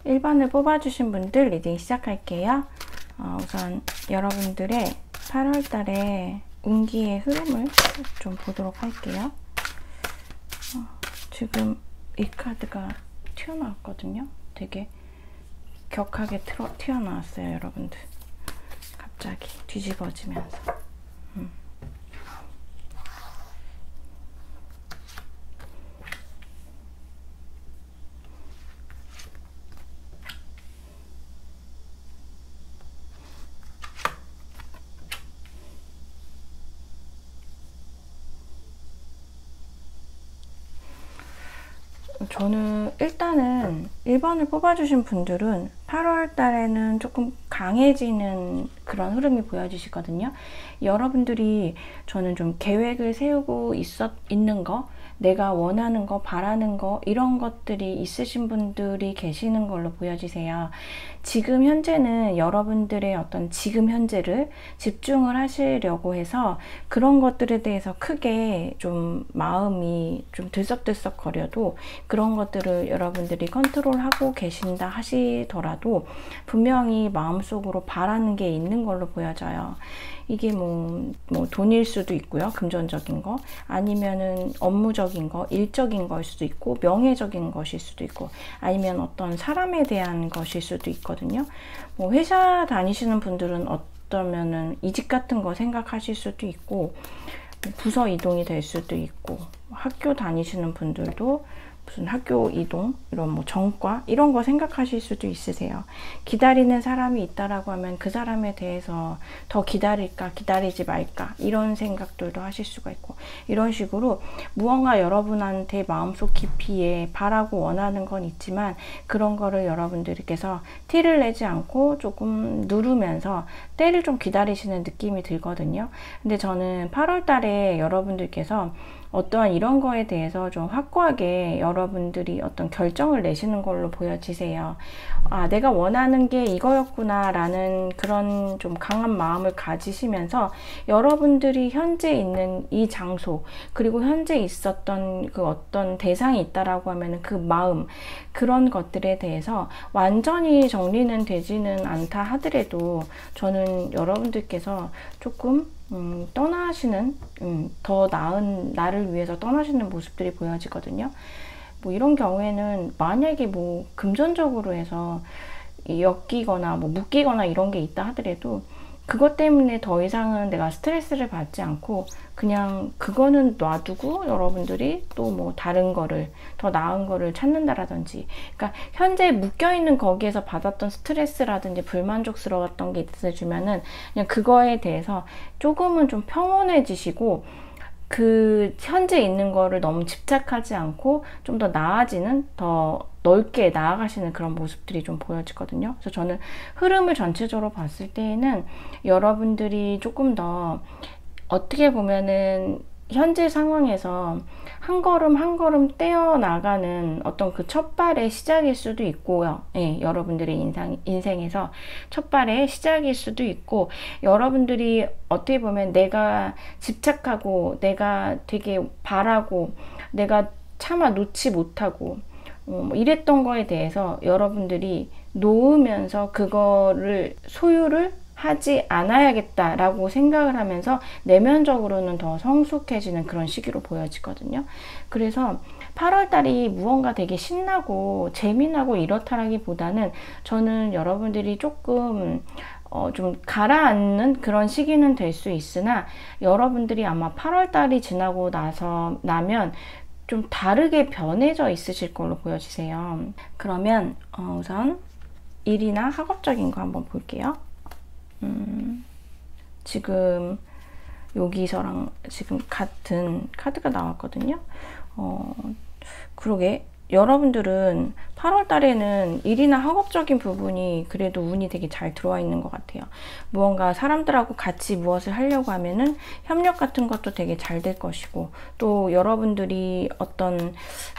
1번을 뽑아주신 분들 리딩 시작할게요. 우선 여러분들의 8월달에 운기의 흐름을 좀 보도록 할게요. 지금 이 카드가 튀어나왔거든요. 되게 격하게 튀어나왔어요, 여러분들. 갑자기 뒤집어지면서. 저는 일단은 1번을 뽑아주신 분들은 8월 달에는 조금 강해지는 그런 흐름이 보여지시거든요. 여러분들이 저는 좀 계획을 세우고 있는 거, 내가 원하는 거, 바라는 거, 이런 것들이 있으신 분들이 계시는 걸로 보여지세요. 지금 현재는 여러분들의 어떤 지금 현재를 집중을 하시려고 해서 그런 것들에 대해서 크게 좀 마음이 좀 들썩들썩 거려도 그런 것들을 여러분들이 컨트롤하고 계신다 하시더라도 분명히 마음속으로 바라는 게 있는 걸로 보여져요. 이게 뭐 돈일 수도 있고요. 금전적인 거, 아니면은 업무적인 거, 일적인 거일 수도 있고, 명예적인 것일 수도 있고, 아니면 어떤 사람에 대한 것일 수도 있거든요. 뭐 회사 다니시는 분들은 어떠면은 이직 같은 거 생각하실 수도 있고, 부서 이동이 될 수도 있고, 학교 다니시는 분들도 무슨 학교 이동, 이런 뭐 전과 이런 거 생각하실 수도 있으세요. 기다리는 사람이 있다라고 하면 그 사람에 대해서 더 기다릴까 기다리지 말까 이런 생각들도 하실 수가 있고, 이런 식으로 무언가 여러분한테 마음속 깊이에 바라고 원하는 건 있지만 그런 거를 여러분들께서 티를 내지 않고 조금 누르면서 때를 좀 기다리시는 느낌이 들거든요. 근데 저는 8월 달에 여러분들께서 어떠한 이런 거에 대해서 좀 확고하게 여러분들이 어떤 결정을 내시는 걸로 보여지세요. 아, 내가 원하는 게 이거였구나 라는 그런 좀 강한 마음을 가지시면서 여러분들이 현재 있는 이 장소, 그리고 현재 있었던 그 어떤 대상이 있다라고 하면 그 마음, 그런 것들에 대해서 완전히 정리는 되지는 않다 하더라도 저는 여러분들께서 조금 떠나시는, 더 나은 나를 위해서 떠나시는 모습들이 보여지거든요. 뭐 이런 경우에는 만약에 뭐 금전적으로 해서 엮이거나 뭐 묶이거나 이런 게 있다 하더라도 그것 때문에 더 이상은 내가 스트레스를 받지 않고 그냥 그거는 놔두고 여러분들이 또 뭐 다른 거를, 더 나은 거를 찾는다라든지, 그러니까 현재 묶여있는 거기에서 받았던 스트레스라든지 불만족스러웠던 게 있으시면은 그냥 그거에 대해서 조금은 좀 평온해지시고 그 현재 있는 거를 너무 집착하지 않고 좀 더 나아지는, 더 넓게 나아가시는 그런 모습들이 좀 보여지거든요. 그래서 저는 흐름을 전체적으로 봤을 때에는 여러분들이 조금 더 어떻게 보면은 현재 상황에서 한 걸음 한 걸음 떼어나가는 어떤 그 첫발의 시작일 수도 있고요. 예, 여러분들의 인생에서 첫발의 시작일 수도 있고, 여러분들이 어떻게 보면 내가 집착하고 내가 되게 바라고 내가 차마 놓지 못하고 이랬던 거에 대해서 여러분들이 놓으면서 그거를 소유를 하지 않아야겠다라고 생각을 하면서 내면적으로는 더 성숙해지는 그런 시기로 보여지거든요. 그래서 8월달이 무언가 되게 신나고 재미나고 이렇다라기보다는 저는 여러분들이 조금 좀 가라앉는 그런 시기는 될 수 있으나 여러분들이 아마 8월달이 지나고 나면 좀 다르게 변해져 있으실 걸로 보여지세요. 그러면 우선 일이나 학업적인 거 한번 볼게요. 지금 여기서랑 지금 같은 카드가 나왔거든요. 그러게 여러분들은 8월 달에는 일이나 학업적인 부분이 그래도 운이 되게 잘 들어와 있는 것 같아요. 무언가 사람들하고 같이 무엇을 하려고 하면은 협력 같은 것도 되게 잘 될 것이고, 또 여러분들이 어떤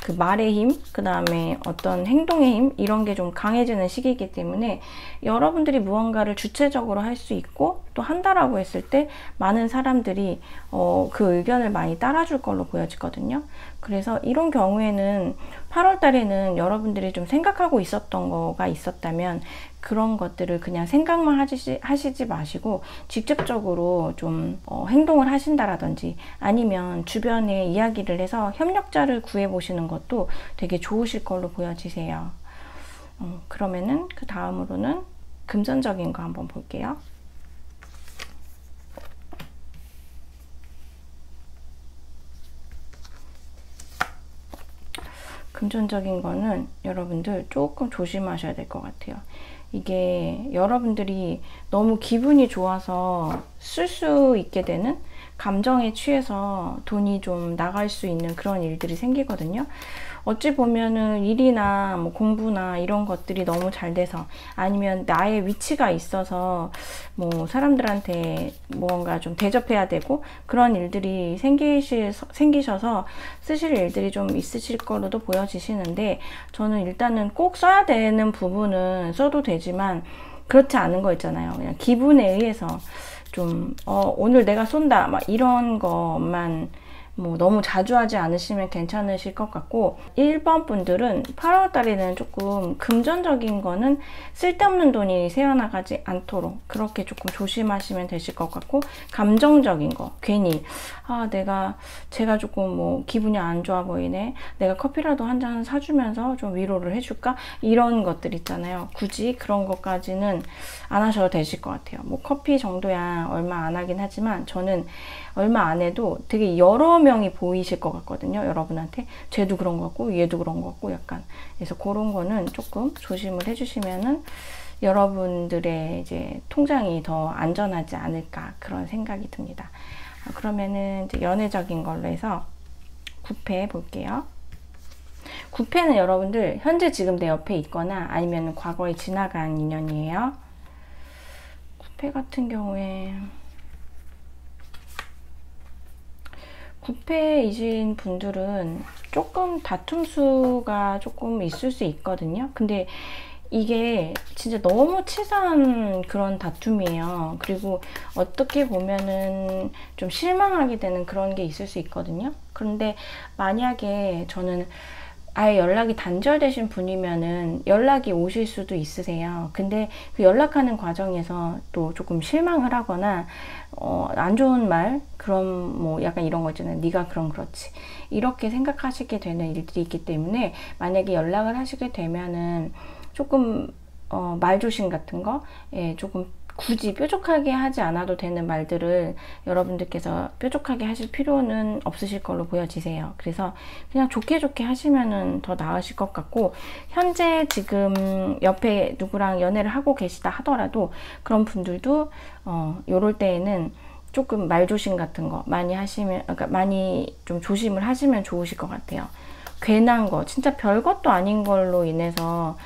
그 말의 힘, 그 다음에 어떤 행동의 힘, 이런 게 좀 강해지는 시기이기 때문에 여러분들이 무언가를 주체적으로 할 수 있고 또 한다라고 했을 때 많은 사람들이 그 의견을 많이 따라줄 걸로 보여지거든요. 그래서 이런 경우에는 8월 달에는 여러분들이 좀 생각하고 있었던 거가 있었다면 그런 것들을 그냥 생각만 하시지 마시고 직접적으로 좀 행동을 하신다라든지 아니면 주변에 이야기를 해서 협력자를 구해 보시는 것도 되게 좋으실 걸로 보여지세요. 그러면은 그 다음으로는 금전적인 거 한번 볼게요. 금전적인 거는 여러분들 조금 조심하셔야 될 것 같아요. 이게 여러분들이 너무 기분이 좋아서 쓸 수 있게 되는 감정에 취해서 돈이 좀 나갈 수 있는 그런 일들이 생기거든요. 어찌 보면은 일이나 뭐 공부나 이런 것들이 너무 잘 돼서 아니면 나의 위치가 있어서 뭐 사람들한테 뭔가 좀 대접해야 되고 그런 일들이 생기셔서 쓰실 일들이 좀 있으실 거로도 보여지시는데 저는 일단은 꼭 써야 되는 부분은 써도 되지만 그렇지 않은 거 있잖아요. 그냥 기분에 의해서 좀 오늘 내가 쏜다 막 이런 것만 뭐 너무 자주 하지 않으시면 괜찮으실 것 같고 1번 분들은 8월 달에는 조금 금전적인 거는 쓸데없는 돈이 새어나가지 않도록 그렇게 조금 조심하시면 되실 것 같고 감정적인 거 괜히 제가 조금 뭐 기분이 안 좋아 보이네 내가 커피라도 한 잔 사주면서 좀 위로를 해줄까 이런 것들 있잖아요. 굳이 그런 것까지는 안 하셔도 되실 것 같아요. 뭐 커피 정도야 얼마 안 하긴 하지만 저는 얼마 안 해도 되게 여러 명이 보이실 것 같거든요. 여러분한테 쟤도 그런 것 같고 얘도 그런 것 같고 약간 그래서 그런 거는 조금 조심을 해주시면은 여러분들의 이제 통장이 더 안전하지 않을까 그런 생각이 듭니다. 그러면은 이제 연애적인 걸로 해서 9패 볼게요. 9패는 여러분들 현재 지금 내 옆에 있거나 아니면 과거에 지나간 인연이에요. 9패 같은 경우에 9패이신 분들은 조금 다툼 수가 조금 있을 수 있거든요. 근데 이게 진짜 너무 치사한 그런 다툼이에요. 그리고 어떻게 보면은 좀 실망하게 되는 그런 게 있을 수 있거든요. 그런데 만약에 저는 아예 연락이 단절되신 분이면은 연락이 오실 수도 있으세요. 근데 그 연락하는 과정에서 또 조금 실망을 하거나 안 좋은 말 그럼 뭐 약간 이런 거 있잖아요. 네가 그럼 그렇지 이렇게 생각하시게 되는 일들이 있기 때문에 만약에 연락을 하시게 되면은 조금 말조심 같은 거 조금 굳이 뾰족하게 하지 않아도 되는 말들을 여러분들께서 뾰족하게 하실 필요는 없으실 걸로 보여지세요. 그래서 그냥 좋게 좋게 하시면은 더 나으실 것 같고 현재 지금 옆에 누구랑 연애를 하고 계시다 하더라도 그런 분들도 요럴 때에는 조금 말조심 같은 거 많이 하시면 그러니까 많이 좀 조심을 하시면 좋으실 것 같아요. 괜한 거 진짜 별것도 아닌 걸로 인해서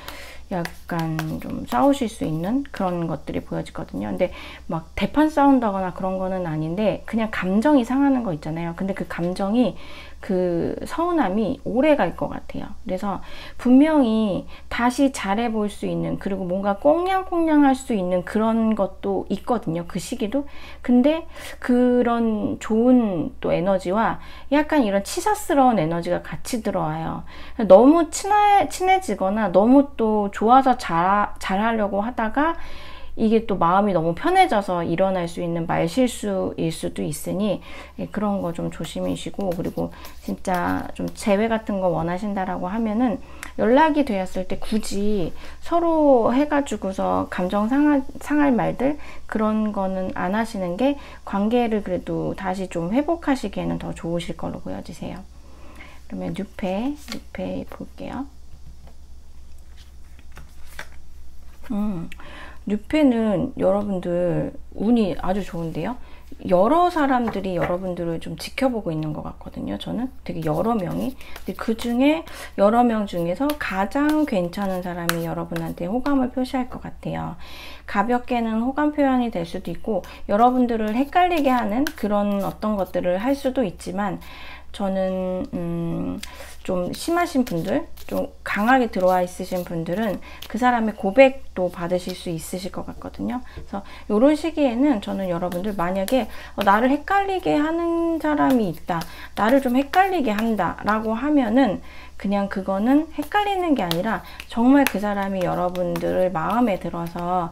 약간 좀 싸우실 수 있는 그런 것들이 보여지거든요. 근데 막 대판 싸운다거나 그런 거는 아닌데 그냥 감정이 상하는 거 있잖아요. 근데 그 감정이 그 서운함이 오래 갈 것 같아요. 그래서 분명히 다시 잘해볼 수 있는 그리고 뭔가 꽁냥꽁냥 할 수 있는 그런 것도 있거든요. 그 시기도. 근데 그런 좋은 또 에너지와 약간 이런 치사스러운 에너지가 같이 들어와요. 너무 친해지거나 너무 또 좋아서 잘하려고 하다가 이게 또 마음이 너무 편해져서 일어날 수 있는 말실수일 수도 있으니 그런 거 좀 조심히시고 그리고 진짜 좀 재회 같은 거 원하신다라고 하면은 연락이 되었을 때 굳이 서로 해가지고서 감정 상할 말들 그런 거는 안 하시는 게 관계를 그래도 다시 좀 회복하시기에는 더 좋으실 걸로 보여지세요. 그러면 6패 볼게요. 6패는 여러분들 운이 아주 좋은데요. 여러 사람들이 여러분들을 좀 지켜보고 있는 것 같거든요. 저는 되게 여러 명이. 근데 그 중에 여러 명 중에서 가장 괜찮은 사람이 여러분한테 호감을 표시할 것 같아요. 가볍게는 호감 표현이 될 수도 있고 여러분들을 헷갈리게 하는 그런 어떤 것들을 할 수도 있지만 저는 좀 심하신 분들, 좀 강하게 들어와 있으신 분들은 그 사람의 고백도 받으실 수 있으실 것 같거든요. 그래서 이런 시기에는 저는 여러분들 만약에 나를 헷갈리게 하는 사람이 있다, 나를 좀 헷갈리게 한다 라고 하면은 그냥 그거는 헷갈리는 게 아니라 정말 그 사람이 여러분들을 마음에 들어서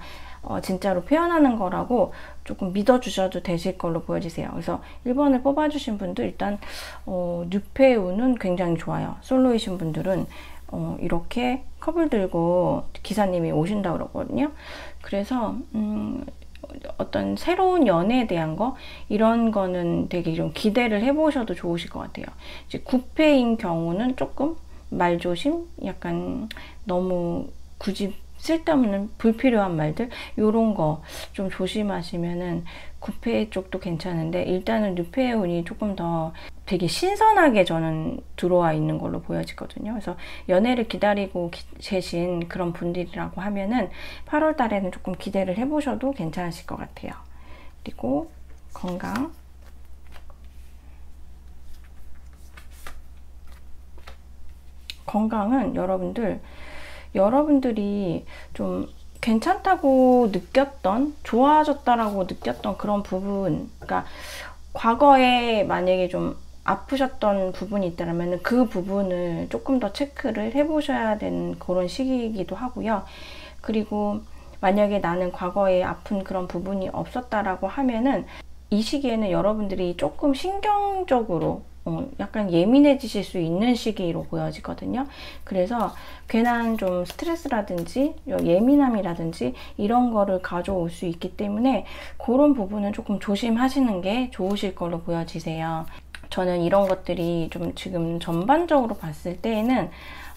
진짜로 표현하는 거라고 조금 믿어주셔도 되실 걸로 보여지세요. 그래서 1번을 뽑아주신 분들 일단 뉴페우는 굉장히 좋아요. 솔로이신 분들은 이렇게 컵을 들고 기사님이 오신다고 그러거든요. 그래서 어떤 새로운 연애에 대한 거 이런 거는 되게 좀 기대를 해보셔도 좋으실 것 같아요. 이제 9패인 경우는 조금 말조심, 약간 너무 굳이 쓸데없는 불필요한 말들 요런 거 좀 조심하시면은 9패 쪽도 괜찮은데, 일단은 뉴페의 운이 조금 더 되게 신선하게 저는 들어와 있는 걸로 보여지거든요. 그래서 연애를 기다리고 계신 그런 분들이라고 하면은 8월 달에는 조금 기대를 해보셔도 괜찮으실 것 같아요. 그리고 건강은 여러분들이 좀 괜찮다고 느꼈던, 좋아졌다라고 느꼈던 그런 부분, 그러니까 과거에 만약에 좀 아프셨던 부분이 있다면 그 부분을 조금 더 체크를 해보셔야 되는 그런 시기이기도 하고요. 그리고 만약에 나는 과거에 아픈 그런 부분이 없었다라고 하면은 이 시기에는 여러분들이 조금 신경적으로 약간 예민해지실 수 있는 시기로 보여지거든요. 그래서 괜한 좀 스트레스라든지 예민함이라든지 이런 거를 가져올 수 있기 때문에 그런 부분은 조금 조심하시는 게 좋으실 걸로 보여지세요. 저는 이런 것들이 좀 지금 전반적으로 봤을 때에는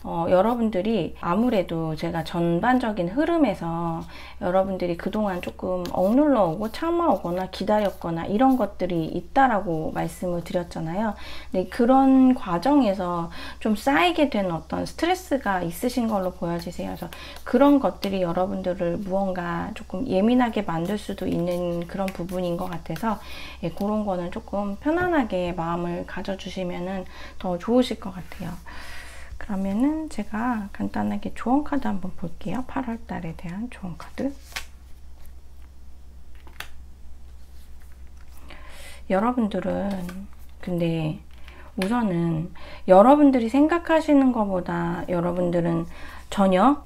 여러분들이 아무래도 제가 전반적인 흐름에서 여러분들이 그동안 조금 억눌러 오고 참아오거나 기다렸거나 이런 것들이 있다라고 말씀을 드렸잖아요. 근데 그런 과정에서 좀 쌓이게 된 어떤 스트레스가 있으신 걸로 보여지세요. 그래서 그런 것들이 여러분들을 무언가 조금 예민하게 만들 수도 있는 그런 부분인 것 같아서 그런 거는 조금 편안하게 마음을 가져주시면 더 좋으실 것 같아요. 그러면은 제가 간단하게 조언 카드 한번 볼게요. 8월 달에 대한 조언 카드. 여러분들은 근데 우선은 여러분들이 생각하시는 것보다 여러분들은 전혀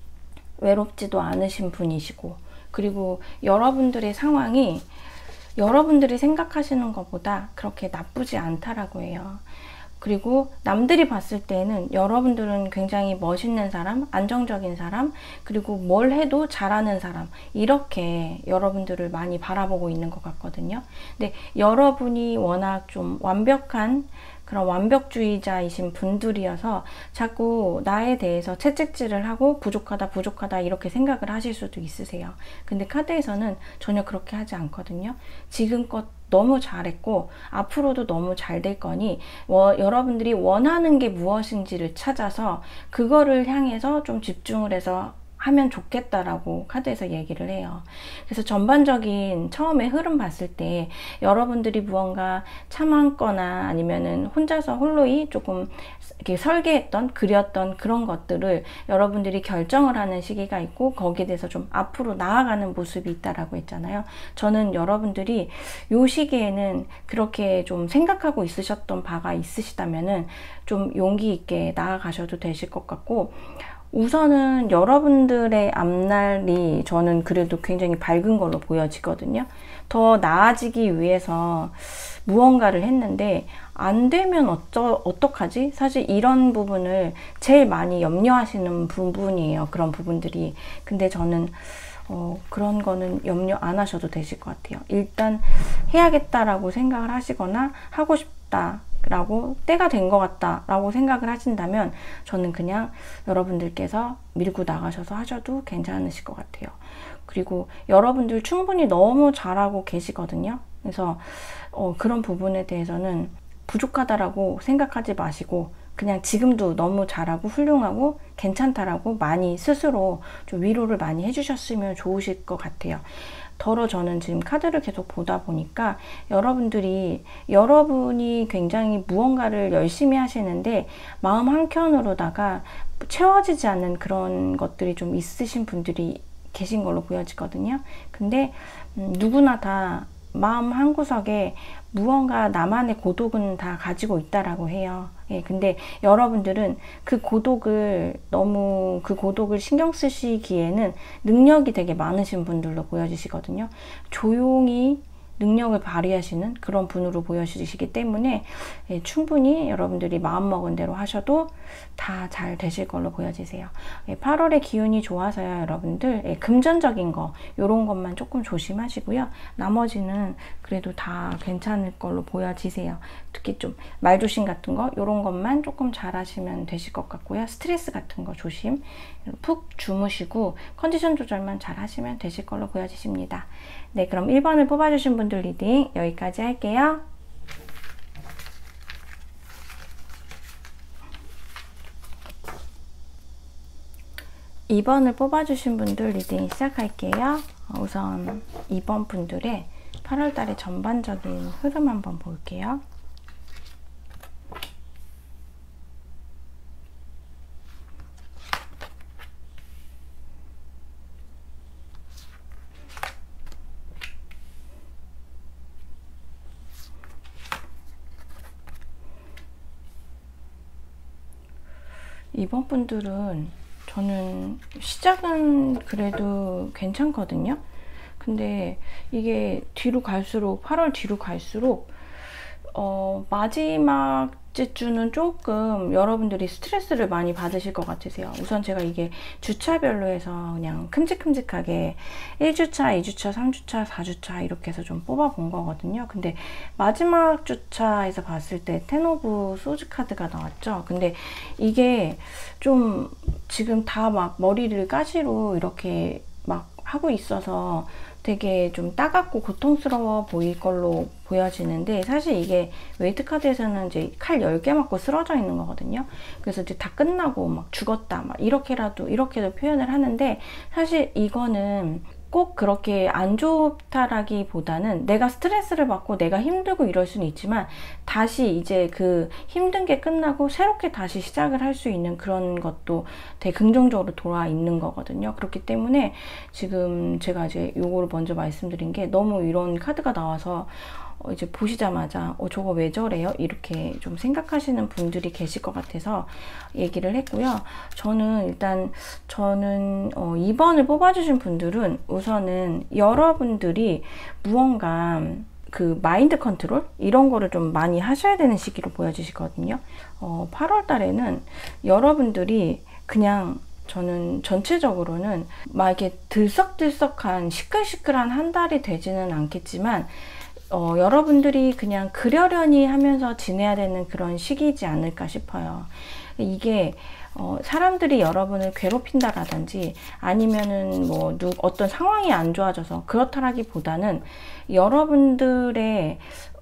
외롭지도 않으신 분이시고, 그리고 여러분들의 상황이 여러분들이 생각하시는 것보다 그렇게 나쁘지 않다라고 해요. 그리고 남들이 봤을 때는 여러분들은 굉장히 멋있는 사람, 안정적인 사람, 그리고 뭘 해도 잘하는 사람, 이렇게 여러분들을 많이 바라보고 있는 것 같거든요. 근데 여러분이 워낙 좀 완벽한 그런 완벽주의자이신 분들이어서 자꾸 나에 대해서 채찍질을 하고 부족하다 이렇게 생각을 하실 수도 있으세요. 근데 카드에서는 전혀 그렇게 하지 않거든요. 지금껏 너무 잘했고 앞으로도 너무 잘 될 거니 여러분들이 원하는 게 무엇인지를 찾아서 그거를 향해서 좀 집중을 해서 하면 좋겠다라고 카드에서 얘기를 해요. 그래서 전반적인 처음에 흐름 봤을 때 여러분들이 무언가 참았거나 아니면은 혼자서 홀로이 조금 이렇게 설계했던, 그렸던 그런 것들을 여러분들이 결정을 하는 시기가 있고, 거기에 대해서 좀 앞으로 나아가는 모습이 있다라고 했잖아요. 저는 여러분들이 요 시기에는 그렇게 좀 생각하고 있으셨던 바가 있으시다면은 좀 용기 있게 나아가셔도 되실 것 같고, 우선은 여러분들의 앞날이 저는 그래도 굉장히 밝은 걸로 보여지거든요. 더 나아지기 위해서 무언가를 했는데 안 되면 어떡하지? 사실 이런 부분을 제일 많이 염려하시는 부분이에요. 그런 부분들이. 근데 저는 그런 거는 염려 안 하셔도 되실 것 같아요. 일단 해야겠다라고 생각을 하시거나 하고 싶다 라고 때가 된 것 같다 라고 생각을 하신다면 저는 그냥 여러분들께서 밀고 나가셔서 하셔도 괜찮으실 것 같아요. 그리고 여러분들 충분히 너무 잘하고 계시거든요. 그래서 그런 부분에 대해서는 부족하다라고 생각하지 마시고 그냥 지금도 너무 잘하고 훌륭하고 괜찮다라고 많이 스스로 좀 위로를 많이 해주셨으면 좋으실 것 같아요. 더러 저는 지금 카드를 계속 보다 보니까 여러분이 굉장히 무언가를 열심히 하시는데 마음 한켠으로다가 채워지지 않는 그런 것들이 좀 있으신 분들이 계신 걸로 보여지거든요. 근데 누구나 다 마음 한구석에 무언가 나만의 고독은 다 가지고 있다라고 해요. 예, 근데 여러분들은 그 고독을 신경 쓰시기에는 능력이 되게 많으신 분들로 보여지시거든요. 조용히 능력을 발휘하시는 그런 분으로 보여지시기 때문에 예, 충분히 여러분들이 마음먹은 대로 하셔도 다 잘 되실 걸로 보여지세요. 예, 8월의 기운이 좋아서요, 여러분들. 예, 금전적인 거 요런 것만 조금 조심하시고요. 나머지는 그래도 다 괜찮을 걸로 보여지세요. 특히 좀 말조심 같은 거 요런 것만 조금 잘 하시면 되실 것 같고요. 스트레스 같은 거 조심. 푹 주무시고 컨디션 조절만 잘 하시면 되실 걸로 보여지십니다. 네, 그럼 1번을 뽑아주신 분들 리딩 여기까지 할게요. 2번을 뽑아주신 분들 리딩 시작할게요. 우선 2번 분들의 8월달의 전반적인 흐름 한번 볼게요. 이번 분들은 저는 시작은 그래도 괜찮거든요. 근데 이게 뒤로 갈수록 8월 뒤로 갈수록 마지막 주는 조금 여러분들이 스트레스를 많이 받으실 것 같으세요. 우선 제가 이게 주차별로 해서 그냥 큼직큼직하게 1주차, 2주차, 3주차, 4주차 이렇게 해서 좀 뽑아본 거거든요. 근데 마지막 주차에서 봤을 때 10 오브 소즈 카드가 나왔죠. 근데 이게 좀 지금 다 막 머리를 가시로 이렇게 막 하고 있어서 되게 좀 따갑고 고통스러워 보일 걸로 보여지는데, 사실 이게 웨이트 카드에서는 이제 칼 10개 맞고 쓰러져 있는 거거든요. 그래서 이제 다 끝나고 막 죽었다 막 이렇게도 표현을 하는데, 사실 이거는 꼭 그렇게 안 좋다라기보다는 내가 스트레스를 받고 내가 힘들고 이럴 수는 있지만 다시 이제 그 힘든 게 끝나고 새롭게 다시 시작을 할 수 있는 그런 것도 되게 긍정적으로 돌아 있는 거거든요. 그렇기 때문에 지금 제가 이제 요거를 먼저 말씀드린 게, 너무 이런 카드가 나와서 이제 보시자마자 저거 왜 저래요? 이렇게 좀 생각하시는 분들이 계실 것 같아서 얘기를 했고요. 저는 2번을 뽑아주신 분들은 우선은 여러분들이 무언가 그 마인드 컨트롤 이런 거를 좀 많이 하셔야 되는 시기로 보여지시거든요. 8월 달에는 여러분들이 그냥, 저는 전체적으로는 막 이렇게 들썩들썩한 시끌시끌한 한 달이 되지는 않겠지만 여러분들이 그냥 그러려니 하면서 지내야 되는 그런 시기이지 않을까 싶어요. 이게 사람들이 여러분을 괴롭힌다라든지 아니면은 뭐 어떤 상황이 안 좋아져서 그렇다라기보다는 여러분들의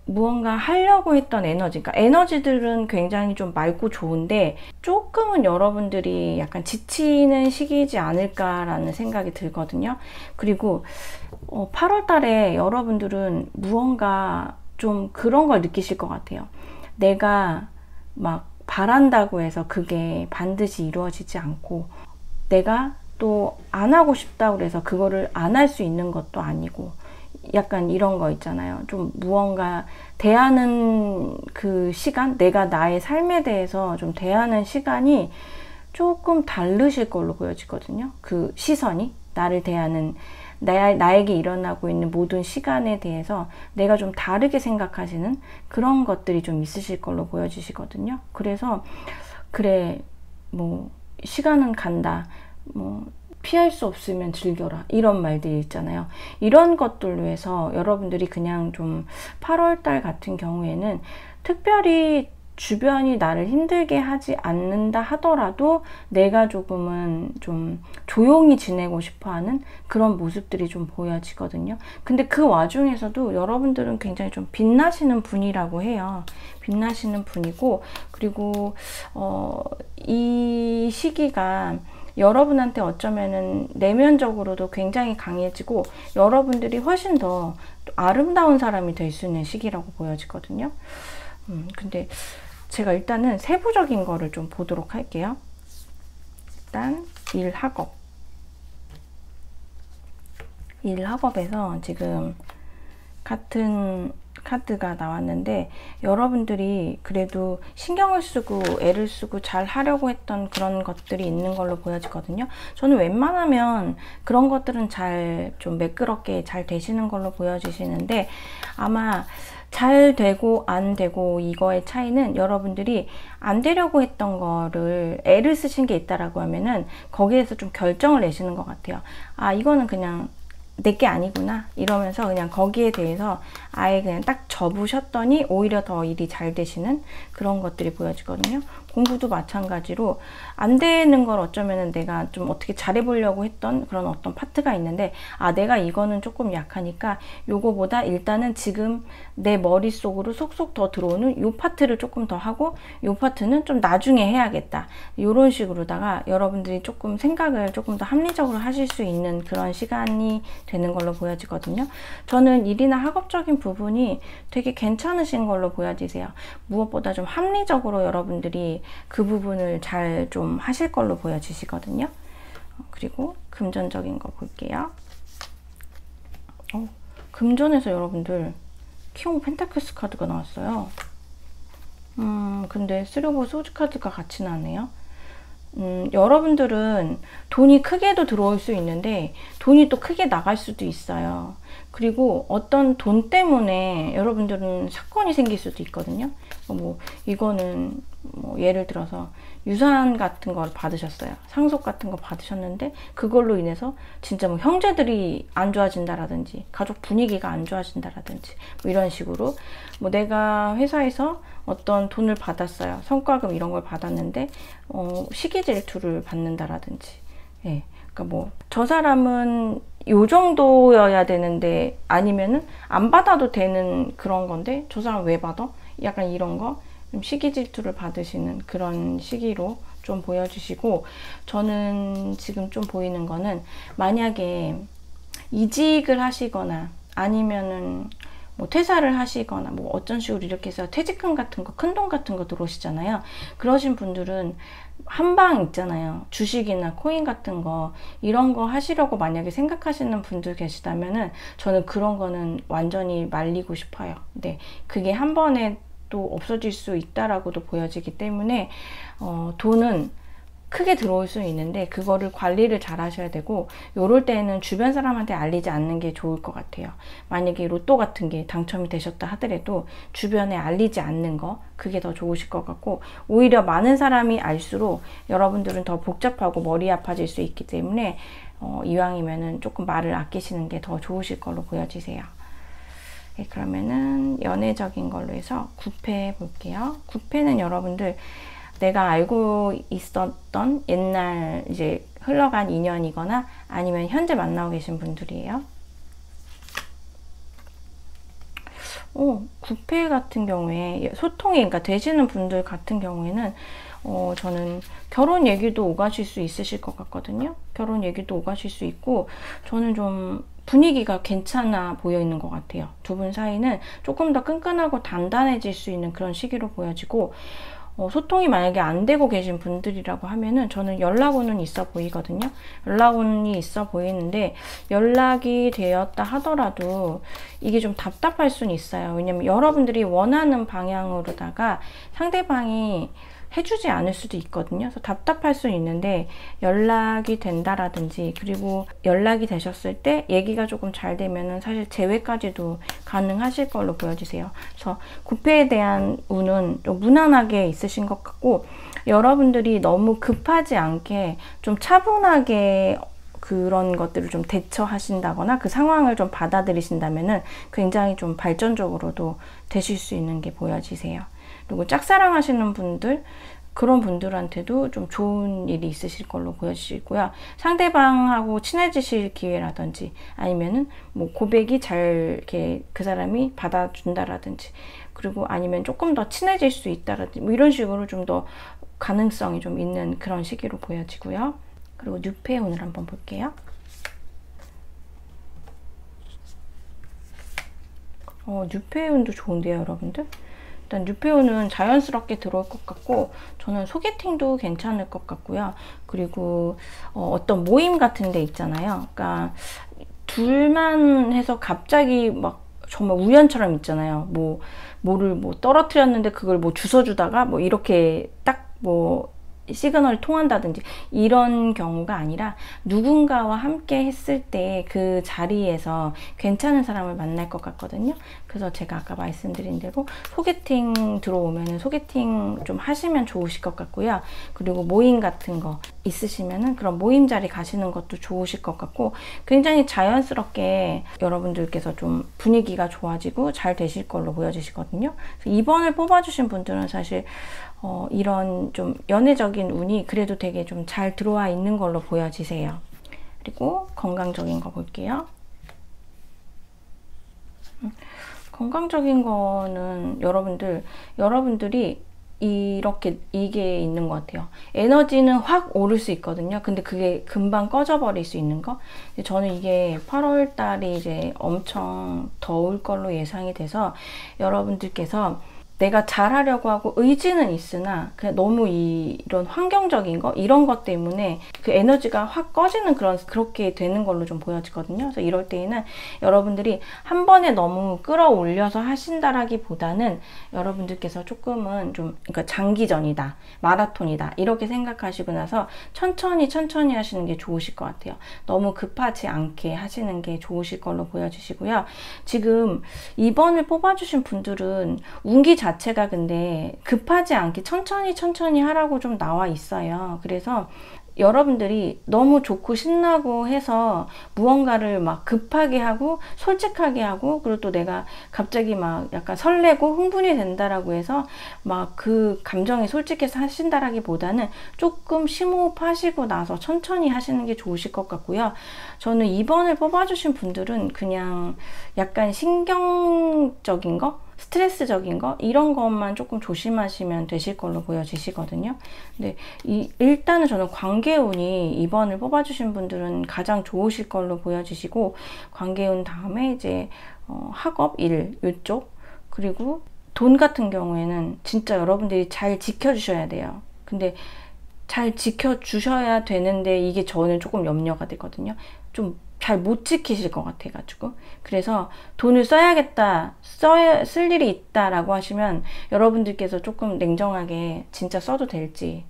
무언가 하려고 했던 에너지, 그러니까 에너지들은 굉장히 좀 맑고 좋은데 조금은 여러분들이 약간 지치는 시기이지 않을까라는 생각이 들거든요. 그리고 8월 달에 여러분들은 무언가 좀 그런 걸 느끼실 것 같아요. 내가 막 바란다고 해서 그게 반드시 이루어지지 않고, 내가 또 안 하고 싶다고 해서 그거를 안 할 수 있는 것도 아니고, 약간 이런 거 있잖아요. 좀 무언가 대하는 그 시간, 내가 나의 삶에 대해서 좀 대하는 시간이 조금 다르실 걸로 보여지거든요. 그 시선이, 나를 대하는, 나에게 일어나고 있는 모든 시간에 대해서 내가 좀 다르게 생각하시는 그런 것들이 좀 있으실 걸로 보여지시거든요. 그래서 그래, 뭐 시간은 간다, 뭐 피할 수 없으면 즐겨라, 이런 말들이 있잖아요. 이런 것들로 해서 여러분들이 그냥 좀 8월달 같은 경우에는 특별히 주변이 나를 힘들게 하지 않는다 하더라도 내가 조금은 좀 조용히 지내고 싶어하는 그런 모습들이 좀 보여지거든요. 근데 그 와중에서도 여러분들은 굉장히 좀 빛나시는 분이라고 해요. 빛나시는 분이고, 그리고 이 시기가 여러분한테 어쩌면은 내면적으로도 굉장히 강해지고 여러분들이 훨씬 더 아름다운 사람이 될 수 있는 시기라고 보여지거든요. 근데 제가 일단은 세부적인 거를 좀 보도록 할게요. 일단 일 학업에서 지금 같은 카드가 나왔는데 여러분들이 그래도 신경을 쓰고 애를 쓰고 잘 하려고 했던 그런 것들이 있는 걸로 보여지거든요. 저는 웬만하면 그런 것들은 잘 좀 매끄럽게 잘 되시는 걸로 보여지시는데 아마 잘 되고 안 되고 이거의 차이는 여러분들이 안 되려고 했던 거를 애를 쓰신 게 있다라고 하면은 거기에서 좀 결정을 내시는 것 같아요. 아, 이거는 그냥 내게 아니구나 이러면서 그냥 거기에 대해서 아예 그냥 딱 접으셨더니 오히려 더 일이 잘 되시는 그런 것들이 보여지거든요. 공부도 마찬가지로 안 되는 걸 어쩌면은 내가 좀 어떻게 잘해보려고 했던 그런 어떤 파트가 있는데 아, 내가 이거는 조금 약하니까 요거보다 일단은 지금 내 머릿속으로 속속 더 들어오는 요 파트를 조금 더 하고 요 파트는 좀 나중에 해야겠다. 요런 식으로다가 여러분들이 조금 생각을 조금 더 합리적으로 하실 수 있는 그런 시간이 되는 걸로 보여지거든요. 저는 일이나 학업적인 부분이 되게 괜찮으신 걸로 보여지세요. 무엇보다 좀 합리적으로 여러분들이 그 부분을 잘 좀 하실 걸로 보여지시거든요. 그리고 금전적인 거 볼게요. 금전에서 여러분들 킹 오브 펜타클스 카드가 나왔어요. 근데 쓰려고 소주 카드가 같이 나네요. 여러분들은 돈이 크게도 들어올 수 있는데 돈이 또 크게 나갈 수도 있어요. 그리고 어떤 돈 때문에 여러분들은 사건이 생길 수도 있거든요. 뭐 이거는 뭐 예를 들어서 유산 같은 걸 받으셨어요. 상속 같은 거 받으셨는데 그걸로 인해서 진짜 뭐 형제들이 안 좋아진다라든지 가족 분위기가 안 좋아진다라든지 뭐 이런 식으로 뭐 내가 회사에서 어떤 돈을 받았어요. 성과금 이런 걸 받았는데 시기 질투를 받는다라든지 예. 그러니까 뭐 저 사람은 요 정도여야 되는데 아니면은 안 받아도 되는 그런 건데 저 사람 왜 받아? 약간 이런 거 좀 시기 질투를 받으시는 그런 시기로 좀 보여주시고 저는 지금 좀 보이는 거는 만약에 이직을 하시거나 아니면은 뭐 퇴사를 하시거나 뭐 어쩐 식으로 이렇게 해서 퇴직금 같은 거 큰 돈 같은 거 들어오시잖아요. 그러신 분들은 한방 있잖아요. 주식이나 코인 같은 거 이런 거 하시려고 만약에 생각하시는 분들 계시다면은 저는 그런 거는 완전히 말리고 싶어요. 네, 그게 한 번에 또 없어질 수 있다라고도 보여지기 때문에 돈은 크게 들어올 수 있는데 그거를 관리를 잘 하셔야 되고 요럴 때는 주변 사람한테 알리지 않는 게 좋을 것 같아요. 만약에 로또 같은 게 당첨이 되셨다 하더라도 주변에 알리지 않는 거 그게 더 좋으실 것 같고 오히려 많은 사람이 알수록 여러분들은 더 복잡하고 머리 아파질 수 있기 때문에 이왕이면은 조금 말을 아끼시는 게 더 좋으실 걸로 보여지세요. 네, 그러면은 연애적인 걸로 해서 9패 볼게요. 9패는 여러분들 내가 알고 있었던 옛날 이제 흘러간 인연이거나 아니면 현재 만나고 계신 분들이에요. 9패 같은 경우에 소통이 그러니까 되시는 분들 같은 경우에는 저는 결혼 얘기도 오가실 수 있으실 것 같거든요. 결혼 얘기도 오가실 수 있고 저는 좀 분위기가 괜찮아 보여 있는 것 같아요. 두 분 사이는 조금 더 끈끈하고 단단해질 수 있는 그런 시기로 보여지고 소통이 만약에 안 되고 계신 분들이라고 하면은 저는 연락운은 있어 보이거든요. 연락운이 있어 보이는데 연락이 되었다 하더라도 이게 좀 답답할 수는 있어요. 왜냐면 여러분들이 원하는 방향으로다가 상대방이 해주지 않을 수도 있거든요. 그래서 답답할 수 있는데 연락이 된다라든지 그리고 연락이 되셨을 때 얘기가 조금 잘 되면은 사실 재회까지도 가능하실 걸로 보여지세요. 그래서 9패에 대한 운은 좀 무난하게 있으신 것 같고 여러분들이 너무 급하지 않게 좀 차분하게 그런 것들을 좀 대처하신다거나 그 상황을 좀 받아들이신다면은 굉장히 좀 발전적으로도 되실 수 있는 게 보여지세요. 그리고 짝사랑하시는 분들 그런 분들한테도 좀 좋은 일이 있으실 걸로 보여지고요. 상대방하고 친해지실 기회라든지 아니면은 뭐 고백이 잘 이렇게 그 사람이 받아준다라든지 그리고 아니면 조금 더 친해질 수 있다라든지 뭐 이런 식으로 좀 더 가능성이 좀 있는 그런 시기로 보여지고요. 그리고 뉴페온을 한번 볼게요. 뉴페온도 좋은데요, 여러분들? 일단 뉴페온은 자연스럽게 들어올 것 같고, 저는 소개팅도 괜찮을 것 같고요. 그리고 어떤 모임 같은 데 있잖아요. 그러니까 둘만 해서 갑자기 막 정말 우연처럼 있잖아요. 뭐를 떨어뜨렸는데 그걸 주워주다가 이렇게 딱 시그널이 통한다든지 이런 경우가 아니라 누군가와 함께 했을 때 그 자리에서 괜찮은 사람을 만날 것 같거든요. 그래서 제가 아까 말씀드린 대로 소개팅 들어오면 소개팅 좀 하시면 좋으실 것 같고요. 그리고 모임 같은 거 있으시면은 그런 모임 자리 가시는 것도 좋으실 것 같고, 굉장히 자연스럽게 여러분들께서 좀 분위기가 좋아지고 잘 되실 걸로 보여지시거든요. 2번을 뽑아주신 분들은 사실 이런 좀 연애적인 운이 그래도 되게 좀 잘 들어와 있는 걸로 보여지세요. 그리고 건강적인 거 볼게요. 건강적인 거는 여러분들이 이게 있는 것 같아요. 에너지는 확 오를 수 있거든요. 근데 그게 금방 꺼져버릴 수 있는 거. 저는 이게 8월 달이 이제 엄청 더울 걸로 예상이 돼서 여러분들께서 내가 잘하려고 하고 의지는 있으나 그냥 너무 이런 환경적인 거 이런 것 때문에 그 에너지가 확 꺼지는 그렇게 되는 걸로 좀 보여지거든요. 그래서 이럴 때에는 여러분들이 한 번에 너무 끌어올려서 하신다라기보다는 여러분들께서 조금은 좀 그러니까 장기전이다, 마라톤이다 이렇게 생각하시고 나서 천천히 하시는 게 좋으실 것 같아요. 너무 급하지 않게 하시는 게 좋으실 걸로 보여지시고요. 지금 2번을 뽑아주신 분들은 운기 자체가 근데 급하지 않게 천천히 하라고 좀 나와 있어요. 그래서 여러분들이 너무 좋고 신나고 해서 무언가를 막 급하게 하고 솔직하게 하고, 그리고 또 내가 갑자기 막 약간 설레고 흥분이 된다라고 해서 막 그 감정에 솔직해서 하신다라기보다는 조금 심호흡하시고 나서 천천히 하시는 게 좋으실 것 같고요. 저는 2번을 뽑아주신 분들은 그냥 약간 신경적인 거, 스트레스적인 거 이런 것만 조금 조심하시면 되실 걸로 보여지시거든요. 근데 일단은 저는 관계운이 2번을 뽑아주신 분들은 가장 좋으실 걸로 보여지시고, 관계운 다음에 이제 학업, 일 이쪽, 그리고 돈 같은 경우에는 진짜 여러분들이 잘 지켜주셔야 돼요. 근데 잘 지켜주셔야 되는데 이게 저는 조금 염려가 되거든요. 좀 잘 못 지키실 것 같아가지고. 그래서 돈을 써야겠다, 쓸 일이 있다라고 하시면 여러분들께서 조금 냉정하게 진짜 써도 될지,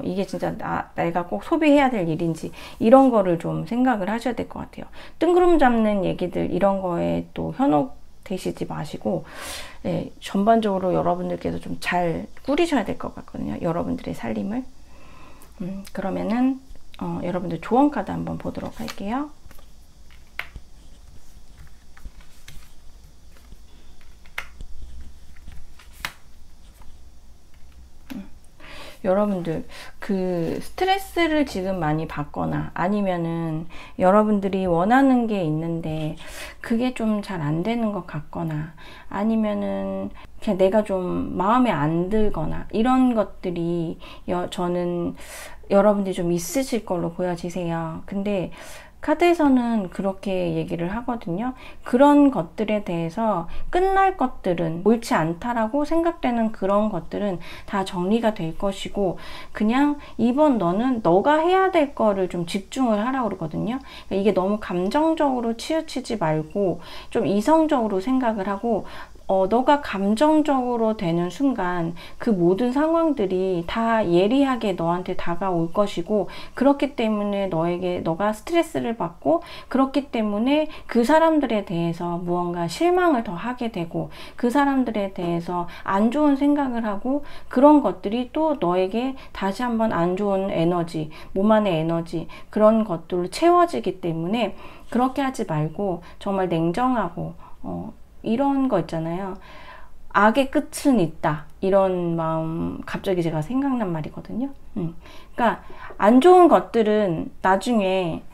이게 진짜 내가 꼭 소비해야 될 일인지 이런 거를 좀 생각을 하셔야 될 것 같아요. 뜬구름 잡는 얘기들 이런 거에 또 현혹되시지 마시고, 네, 전반적으로 여러분들께서 좀 잘 꾸리셔야 될 것 같거든요. 여러분들의 살림을. 그러면은 여러분들 조언 카드 한번 보도록 할게요. 여러분들 그 스트레스를 지금 많이 받거나 아니면은 여러분들이 원하는 게 있는데 그게 좀 잘 안 되는 것 같거나 아니면은 그냥 내가 좀 마음에 안 들거나 이런 것들이 저는 여러분들이 좀 있으실 걸로 보여지세요. 근데 카드에서는 그렇게 얘기를 하거든요. 그런 것들에 대해서 끝날 것들은 옳지 않다라고 생각되는 그런 것들은 다 정리가 될 것이고, 그냥 이번 너는 너가 해야 될 거를 좀 집중을 하라고 그러거든요. 그러니까 이게 너무 감정적으로 치우치지 말고 좀 이성적으로 생각을 하고, 너가 감정적으로 되는 순간 그 모든 상황들이 다 예리하게 너한테 다가올 것이고, 그렇기 때문에 너가 스트레스를 받고, 그렇기 때문에 그 사람들에 대해서 무언가 실망을 더 하게 되고, 그 사람들에 대해서 안 좋은 생각을 하고, 그런 것들이 또 너에게 다시 한번 안 좋은 에너지, 몸 안의 에너지 그런 것들로 채워지기 때문에 그렇게 하지 말고 정말 냉정하고 이런 거 있잖아요. 악의 끝은 있다. 이런 마음 갑자기 제가 생각난 말이거든요. 그러니까 안 좋은 것들은 나중에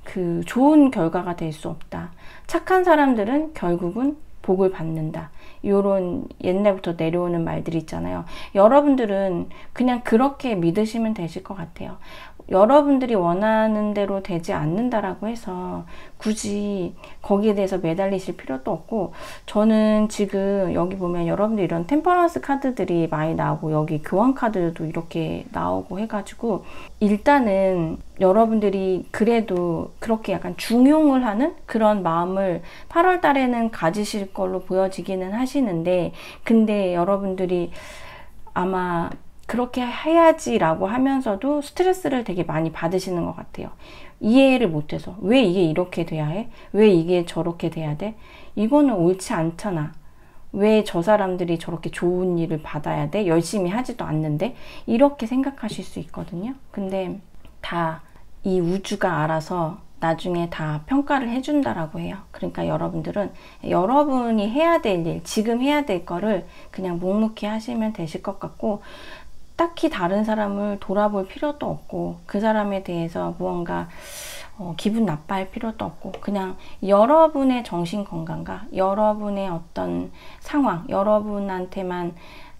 그 좋은 결과가 될 수 없다. 착한 사람들은 결국은 복을 받는다. 이런 옛날부터 내려오는 말들이 있잖아요. 여러분들은 그냥 그렇게 믿으시면 되실 것 같아요. 여러분들이 원하는 대로 되지 않는다라고 해서 굳이 거기에 대해서 매달리실 필요도 없고, 저는 지금 여기 보면 여러분들 이런 템퍼런스 카드들이 많이 나오고 여기 교환 카드도 이렇게 나오고 해가지고, 일단은 여러분들이 그래도 그렇게 약간 중용을 하는 그런 마음을 8월 달에는 가지실 걸로 보여지기는 하시는데, 근데 여러분들이 아마 그렇게 해야지라고 하면서도 스트레스를 되게 많이 받으시는 것 같아요. 이해를 못해서. 왜 이게 이렇게 돼야 해? 왜 이게 저렇게 돼야 돼? 이거는 옳지 않잖아. 왜 저 사람들이 저렇게 좋은 일을 받아야 돼? 열심히 하지도 않는데? 이렇게 생각하실 수 있거든요. 근데 다 이 우주가 알아서 나중에 다 평가를 해준다라고 해요. 그러니까 여러분들은 여러분이 해야 될 일, 지금 해야 될 거를 그냥 묵묵히 하시면 되실 것 같고, 딱히 다른 사람을 돌아볼 필요도 없고, 그 사람에 대해서 무언가 기분 나빠할 필요도 없고, 그냥 여러분의 정신 건강과 여러분의 어떤 상황, 여러분한테만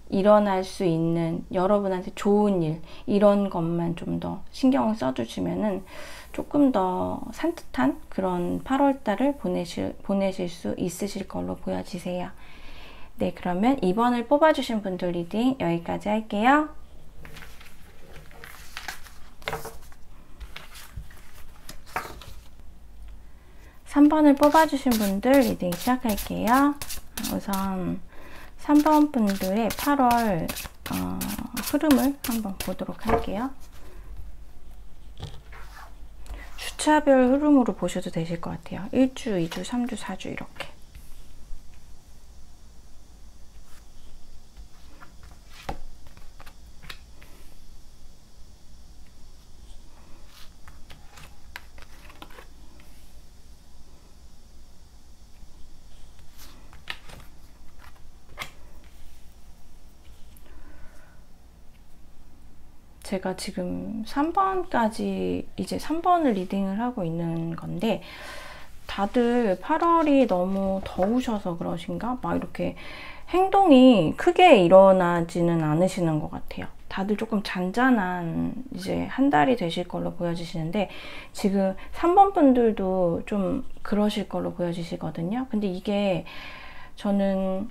일어날 수 있는, 여러분한테 좋은 일, 이런 것만 좀 더 신경을 써주시면은 조금 더 산뜻한 그런 8월달을 보내실 수 있으실 걸로 보여지세요. 네, 그러면 2번을 뽑아주신 분들 리딩 여기까지 할게요. 3번을 뽑아주신 분들 리딩 시작할게요. 우선 3번 분들의 8월 흐름을 한번 보도록 할게요. 주차별 흐름으로 보셔도 되실 것 같아요. 1주, 2주, 3주, 4주 이렇게. 제가 지금 3번까지 이제 3번을 리딩을 하고 있는 건데, 다들 8월이 너무 더우셔서 그러신가? 막 이렇게 행동이 크게 일어나지는 않으시는 것 같아요. 다들 조금 잔잔한 이제 한 달이 되실 걸로 보여지시는데, 지금 3번 분들도 좀 그러실 걸로 보여지시거든요. 근데 이게 저는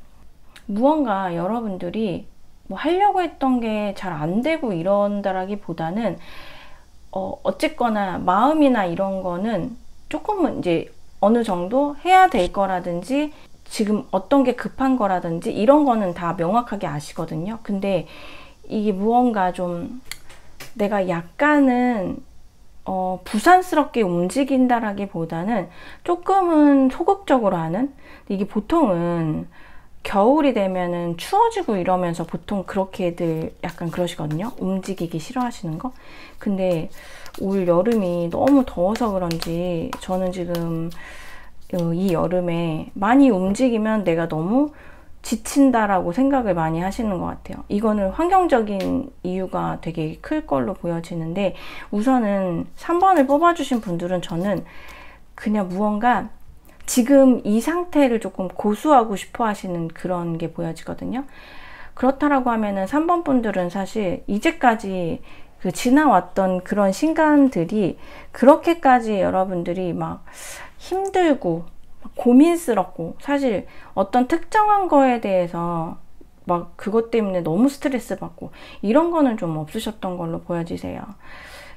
무언가 여러분들이 뭐 하려고 했던 게 잘 안 되고 이런다라기보다는 어쨌거나 마음이나 이런 거는 조금은 이제 어느 정도 해야 될 거라든지 지금 어떤 게 급한 거라든지 이런 거는 다 명확하게 아시거든요. 근데 이게 무언가 좀 내가 약간은 부산스럽게 움직인다라기보다는 조금은 소극적으로 하는, 이게 보통은 겨울이 되면은 추워지고 이러면서 보통 그렇게들 약간 그러시거든요. 움직이기 싫어하시는 거. 근데 올 여름이 너무 더워서 그런지 저는 지금 이 여름에 많이 움직이면 내가 너무 지친다라고 생각을 많이 하시는 것 같아요. 이거는 환경적인 이유가 되게 클 걸로 보여지는데, 우선은 3번을 뽑아주신 분들은 저는 그냥 무언가 지금 이 상태를 조금 고수하고 싶어 하시는 그런 게 보여지거든요. 그렇다라고 하면은 3번 분들은 사실 이제까지 그 지나왔던 그런 시간들이 그렇게까지 여러분들이 막 힘들고 고민스럽고, 사실 어떤 특정한 거에 대해서 막 그것 때문에 너무 스트레스 받고 이런 거는 좀 없으셨던 걸로 보여지세요.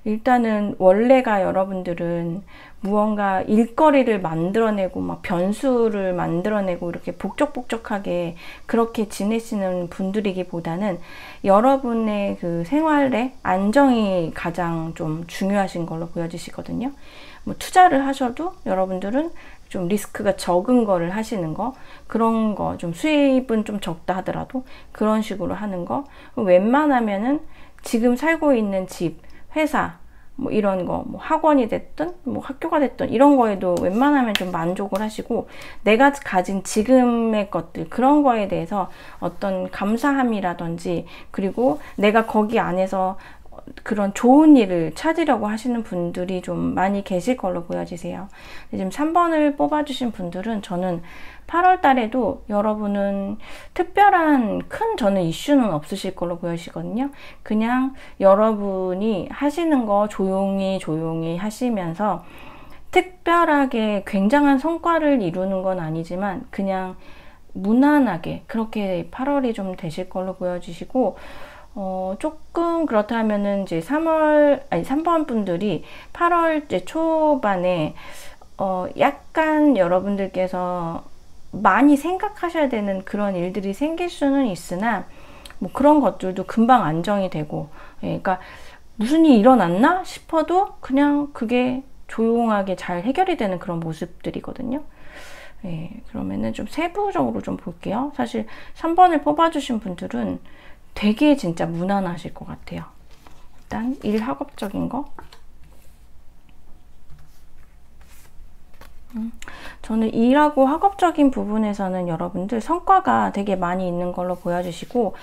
일단은 원래가 여러분들은 무언가 일거리를 만들어내고 막 변수를 만들어내고 이렇게 복적복적하게 그렇게 지내시는 분들이기보다는 여러분의 그 생활의 안정이 가장 좀 중요하신 걸로 보여지시거든요. 뭐 투자를 하셔도 여러분들은 좀 리스크가 적은 거를 하시는 거, 그런 거 좀 수입은 좀 적다 하더라도 그런 식으로 하는 거, 웬만하면은 지금 살고 있는 집, 회사, 뭐 이런 거, 뭐 학원이 됐든 뭐 학교가 됐든 이런 거에도 웬만하면 좀 만족을 하시고, 내가 가진 지금의 것들, 그런 거에 대해서 어떤 감사함이라든지, 그리고 내가 거기 안에서 그런 좋은 일을 찾으려고 하시는 분들이 좀 많이 계실 걸로 보여지세요. 지금 3번을 뽑아주신 분들은 저는 8월 달에도 여러분은 특별한 큰 저는 이슈는 없으실 걸로 보여지거든요. 그냥 여러분이 하시는 거 조용히 하시면서 특별하게 굉장한 성과를 이루는 건 아니지만 그냥 무난하게 그렇게 8월이 좀 되실 걸로 보여지시고, 조금 그렇다면은 이제 3번 분들이 8월 이제 초반에 약간 여러분들께서 많이 생각하셔야 되는 그런 일들이 생길 수는 있으나 뭐 그런 것들도 금방 안정이 되고, 그러니까 무슨 일이 일어났나 싶어도 그냥 그게 조용하게 잘 해결이 되는 그런 모습들이거든요. 그러면은 좀 세부적으로 좀 볼게요. 사실 3번을 뽑아주신 분들은 되게 진짜 무난하실 것 같아요. 일단 일 학업적인 거. 저는 일하고 학업적인 부분에서는 여러분들 성과가 되게 많이 있는 걸로 보여주시고,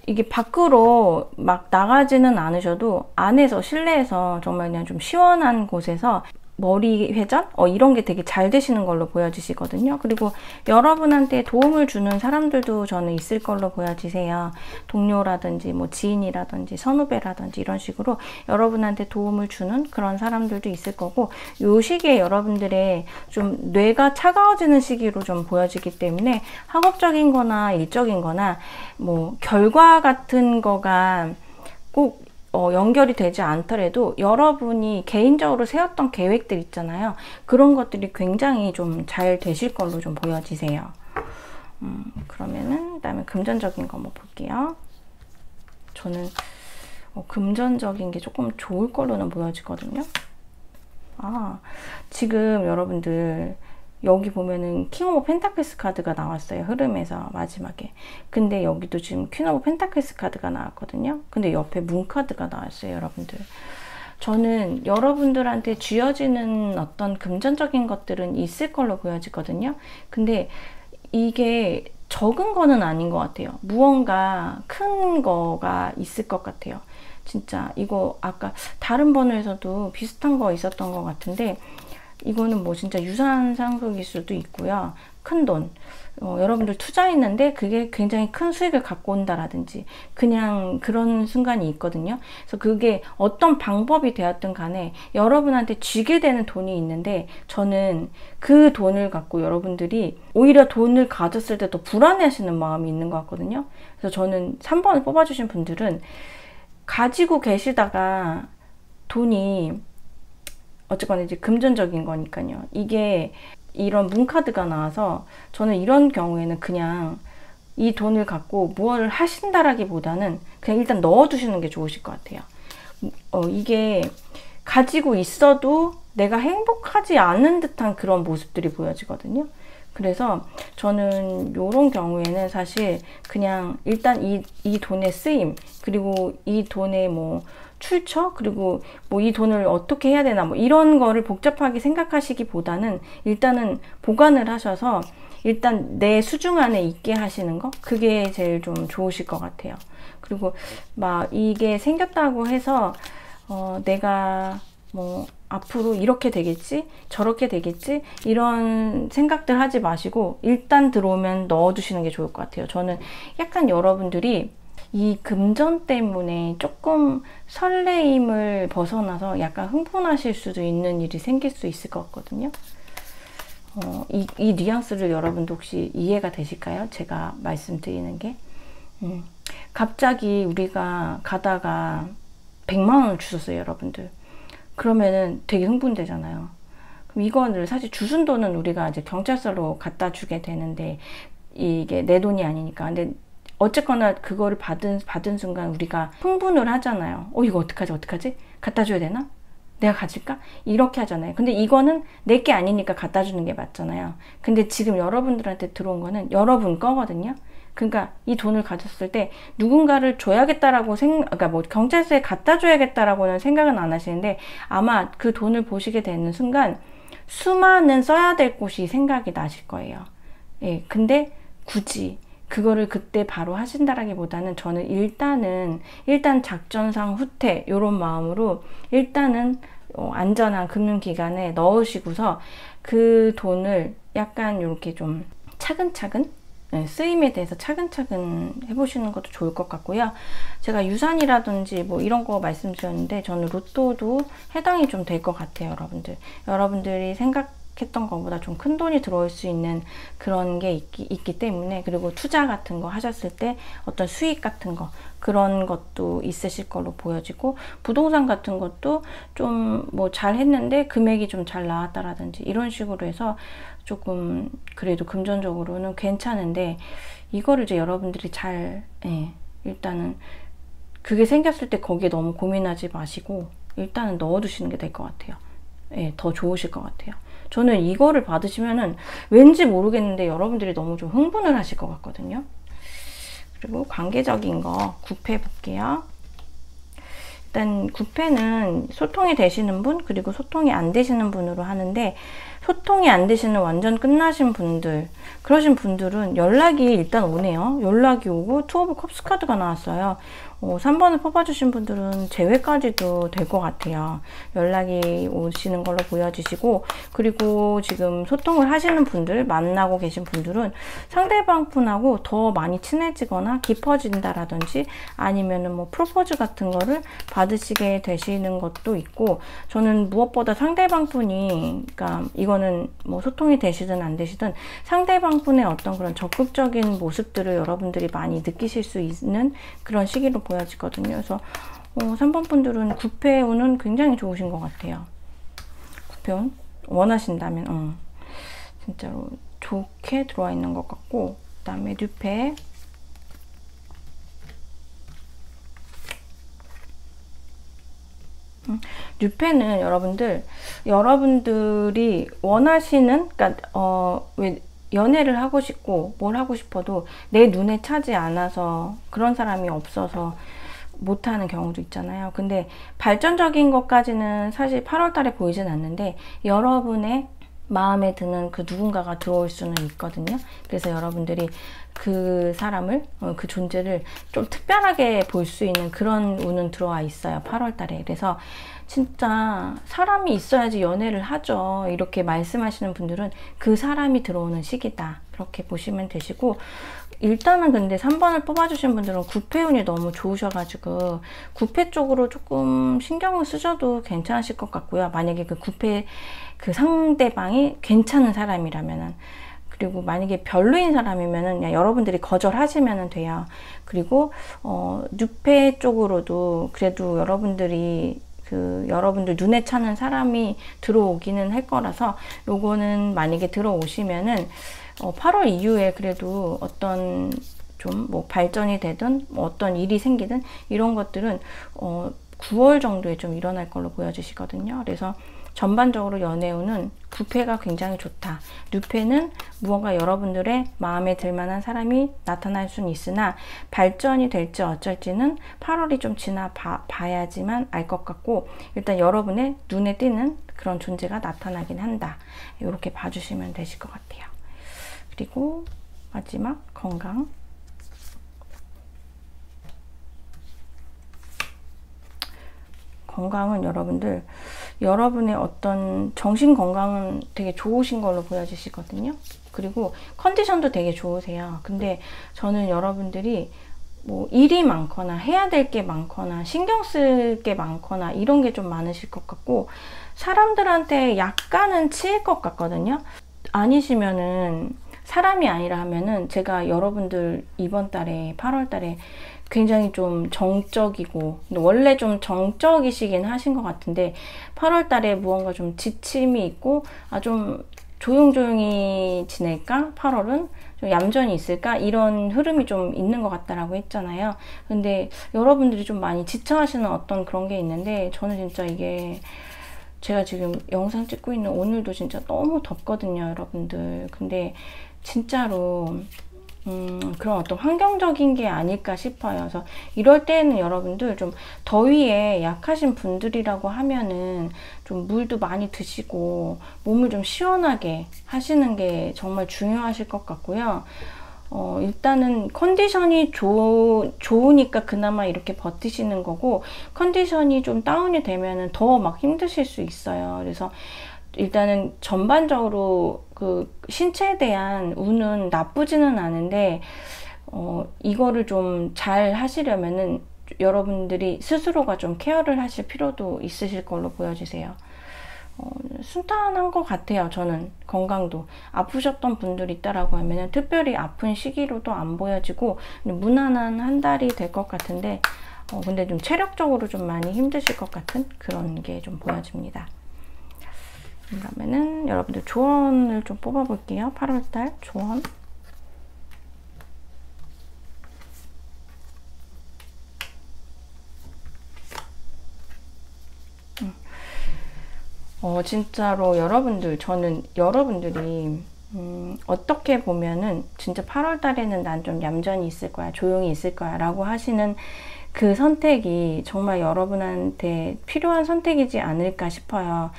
이게 밖으로 막 나가지는 않으셔도 안에서 실내에서 정말 그냥 좀 시원한 곳에서 머리 회전? 이런 게 되게 잘 되시는 걸로 보여지시거든요. 그리고 여러분한테 도움을 주는 사람들도 저는 있을 걸로 보여지세요. 동료라든지 뭐 지인이라든지 선후배라든지 이런 식으로 여러분한테 도움을 주는 그런 사람들도 있을 거고, 요 시기에 여러분들의 좀 뇌가 차가워지는 시기로 좀 보여지기 때문에 학업적인 거나 일적인 거나 뭐 결과 같은 거가 꼭 연결이 되지 않더라도 여러분이 개인적으로 세웠던 계획들 있잖아요. 그런 것들이 굉장히 좀 잘 되실 걸로 좀 보여지세요. 그러면은 그다음에 금전적인 거 한번 볼게요. 저는 금전적인 게 조금 좋을 걸로는 보여지거든요. 지금 여러분들 여기 보면은 킹 오브 펜타클스 카드가 나왔어요. 흐름에서 마지막에. 근데 여기도 지금 퀸 오브 펜타클스 카드가 나왔거든요. 근데 옆에 문 카드가 나왔어요, 여러분들. 저는 여러분들한테 쥐어지는 어떤 금전적인 것들은 있을 걸로 보여지거든요. 근데 이게 적은 거는 아닌 것 같아요. 무언가 큰 거가 있을 것 같아요. 진짜 이거 아까 다른 번호에서도 비슷한 거 있었던 것 같은데, 이거는 뭐 진짜 유산 상속일 수도 있고요. 큰 돈. 여러분들 투자했는데 그게 굉장히 큰 수익을 갖고 온다라든지 그냥 그런 순간이 있거든요. 그래서 그게 어떤 방법이 되었든 간에 여러분한테 쥐게 되는 돈이 있는데, 저는 그 돈을 갖고 여러분들이 오히려 돈을 가졌을 때 더 불안해 하시는 마음이 있는 것 같거든요. 그래서 저는 3번을 뽑아주신 분들은 가지고 계시다가 돈이 어쨌거나 이제 금전적인 거니까요. 이게 이런 문카드가 나와서 저는 이런 경우에는 그냥 이 돈을 갖고 무엇을 하신다라기보다는 그냥 일단 넣어두시는 게 좋으실 것 같아요. 이게 가지고 있어도 내가 행복하지 않은 듯한 그런 모습들이 보여지거든요. 그래서 저는 이런 경우에는 사실 그냥 일단 이 돈의 쓰임, 그리고 이 돈의 뭐 출처, 그리고 뭐 이 돈을 어떻게 해야 되나 뭐 이런 거를 복잡하게 생각하시기보다는 일단은 보관을 하셔서 일단 내 수중 안에 있게 하시는 거, 그게 제일 좀 좋으실 것 같아요. 그리고 막 이게 생겼다고 해서 내가 뭐 앞으로 이렇게 되겠지, 저렇게 되겠지, 이런 생각들 하지 마시고 일단 들어오면 넣어두시는 게 좋을 것 같아요. 저는 약간 여러분들이 이 금전 때문에 조금 설레임을 벗어나서 약간 흥분하실 수도 있는 일이 생길 수 있을 것 같거든요. 이 뉘앙스를 여러분도 혹시 이해가 되실까요? 제가 말씀드리는 게. 갑자기 우리가 가다가 100만 원을 주셨어요, 여러분들. 그러면은 되게 흥분되잖아요. 그럼 이거를 사실 주순 돈은 우리가 이제 경찰서로 갖다 주게 되는데 이게 내 돈이 아니니까. 근데 어쨌거나 그거를 받은 순간 우리가 흥분을 하잖아요. 이거 어떡하지? 갖다 줘야 되나? 내가 가질까? 이렇게 하잖아요. 근데 이거는 내 게 아니니까 갖다 주는 게 맞잖아요. 근데 지금 여러분들한테 들어온 거는 여러분 거거든요. 그러니까 이 돈을 가졌을 때 누군가를 줘야겠다라고 그러니까 뭐 경찰서에 갖다 줘야겠다라고는 생각은 안 하시는데, 아마 그 돈을 보시게 되는 순간 수많은 써야 될 곳이 생각이 나실 거예요. 근데 굳이 그거를 그때 바로 하신다라기보다는 저는 일단 작전상 후퇴 요런 마음으로 일단은 안전한 금융기관에 넣으시고서 그 돈을 약간 이렇게 좀 차근차근 쓰임에 대해서 차근차근 해보시는 것도 좋을 것 같고요. 제가 유산이라든지 뭐 이런 거 말씀드렸는데 저는 로또도 해당이 좀 될 것 같아요. 여러분들이 생각했던 것보다 좀 큰 돈이 들어올 수 있는 그런 게 있기 때문에, 그리고 투자 같은 거 하셨을 때 어떤 수익 같은 거 그런 것도 있으실 걸로 보여지고, 부동산 같은 것도 좀 뭐 잘 했는데 금액이 좀 잘 나왔다라든지 이런 식으로 해서 조금 그래도 금전적으로는 괜찮은데, 이거를 이제 여러분들이 일단은 그게 생겼을 때 거기에 너무 고민하지 마시고 일단은 넣어두시는 게 될 것 같아요. 더 좋으실 것 같아요. 저는 이거를 받으시면은 왠지 모르겠는데 여러분들이 너무 좀 흥분을 하실 것 같거든요. 그리고 관계적인 거 굽해 볼게요. 일단 굽해는 소통이 되시는 분, 그리고 소통이 안 되시는 분으로 하는데, 소통이 안 되시는 완전 끝나신 분들, 그러신 분들은 연락이 일단 오네요. 연락이 오고 투 오브 컵스 카드가 나왔어요. 3번을 뽑아주신 분들은 재회까지도 될 것 같아요. 연락이 오시는 걸로 보여지시고, 그리고 지금 소통을 하시는 분들, 만나고 계신 분들은 상대방 분하고 더 많이 친해지거나 깊어진다라든지 아니면은 뭐 프로포즈 같은 거를 받으시게 되시는 것도 있고, 저는 무엇보다 상대방 분이, 그러니까 이거는 뭐 소통이 되시든 안 되시든 상대방 분의 어떤 그런 적극적인 모습들을 여러분들이 많이 느끼실 수 있는 그런 시기로 보여지거든요. 그래서 3번 분들은 구패운은 굉장히 좋으신 것 같아요. 구패운 원하신다면 진짜로 좋게 들어와 있는 것 같고, 그 다음에 뉴패, 뉴패는 여러분들이 원하시는, 그러니까 왜 연애를 하고 싶고 뭘 하고 싶어도 내 눈에 차지 않아서, 그런 사람이 없어서 못하는 경우도 있잖아요. 근데 발전적인 것까지는 사실 8월 달에 보이진 않는데 여러분의 마음에 드는 그 누군가가 들어올 수는 있거든요. 그래서 여러분들이 그 사람을, 그 존재를 좀 특별하게 볼 수 있는 그런 운은 들어와 있어요, 8월 달에. 그래서 진짜 사람이 있어야지 연애를 하죠, 이렇게 말씀하시는 분들은 그 사람이 들어오는 시기다, 그렇게 보시면 되시고, 일단은 근데 3번을 뽑아주신 분들은 구패운이 너무 좋으셔가지고 구패 쪽으로 조금 신경을 쓰셔도 괜찮으실 것 같고요. 만약에 그 구패 그 상대방이 괜찮은 사람이라면은, 그리고 만약에 별로인 사람이면은 그냥 여러분들이 거절하시면 돼요. 그리고 뉴패 쪽으로도 그래도 여러분들이 여러분들 눈에 차는 사람이 들어오기는 할 거라서, 요거는 만약에 들어오시면은 8월 이후에 그래도 어떤 좀 뭐 발전이 되든 뭐 어떤 일이 생기든 이런 것들은 9월 정도에 좀 일어날 걸로 보여지시거든요. 그래서 전반적으로 연애운은 구패가 굉장히 좋다. 뉴패는 무언가 여러분들의 마음에 들 만한 사람이 나타날 수는 있으나 발전이 될지 어쩔지는 8월이 좀 지나 봐야지만 알 것 같고, 일단 여러분의 눈에 띄는 그런 존재가 나타나긴 한다. 이렇게 봐주시면 되실 것 같아요. 그리고 마지막 건강. 건강은 여러분의 어떤 정신 건강은 되게 좋으신 걸로 보여지시거든요. 그리고 컨디션도 되게 좋으세요. 근데 저는 여러분들이 뭐 일이 많거나 해야 될 게 많거나 신경 쓸 게 많거나 이런 게 좀 많으실 것 같고, 사람들한테 약간은 치일 것 같거든요. 아니시면은, 사람이 아니라 하면은 제가 여러분들 이번 달에 8월 달에 굉장히 좀 정적이고, 원래 좀 정적이시긴 하신 것 같은데 8월 달에 무언가 좀 지침이 있고, 좀 조용조용히 지낼까? 8월은 좀 얌전히 있을까? 이런 흐름이 좀 있는 것 같다라고 했잖아요. 근데 여러분들이 좀 많이 지쳐하시는 어떤 그런 게 있는데, 저는 진짜 이게 제가 지금 영상 찍고 있는 오늘도 진짜 너무 덥거든요, 여러분들. 근데 진짜로 그런 어떤 환경적인 게 아닐까 싶어요. 그래서 이럴 때는 여러분들 좀 더위에 약하신 분들이라고 하면은 좀 물도 많이 드시고 몸을 좀 시원하게 하시는 게 정말 중요하실 것 같고요. 일단은 컨디션이 좋으니까 그나마 이렇게 버티시는 거고, 컨디션이 좀 다운이 되면은 더 막 힘드실 수 있어요. 그래서 일단은 전반적으로 그 신체에 대한 운은 나쁘지는 않은데, 이거를 좀 잘 하시려면은 여러분들이 스스로가 좀 케어를 하실 필요도 있으실 걸로 보여지세요. 순탄한 것 같아요. 저는 건강도 아프셨던 분들이 있다라고 하면은 특별히 아픈 시기로도 안 보여지고 무난한 한 달이 될 것 같은데, 근데 좀 체력적으로 좀 많이 힘드실 것 같은 그런 게 좀 보여집니다. 그러면은 여러분들 조언을 좀 뽑아볼게요. 8월달 조언. 진짜로 저는 여러분들이, 어떻게 보면은 진짜 8월 달에는 난 좀 얌전히 있을 거야, 조용히 있을 거야 라고 하시는 그 선택이 정말 여러분한테 필요한 선택이지 않을까 싶어요.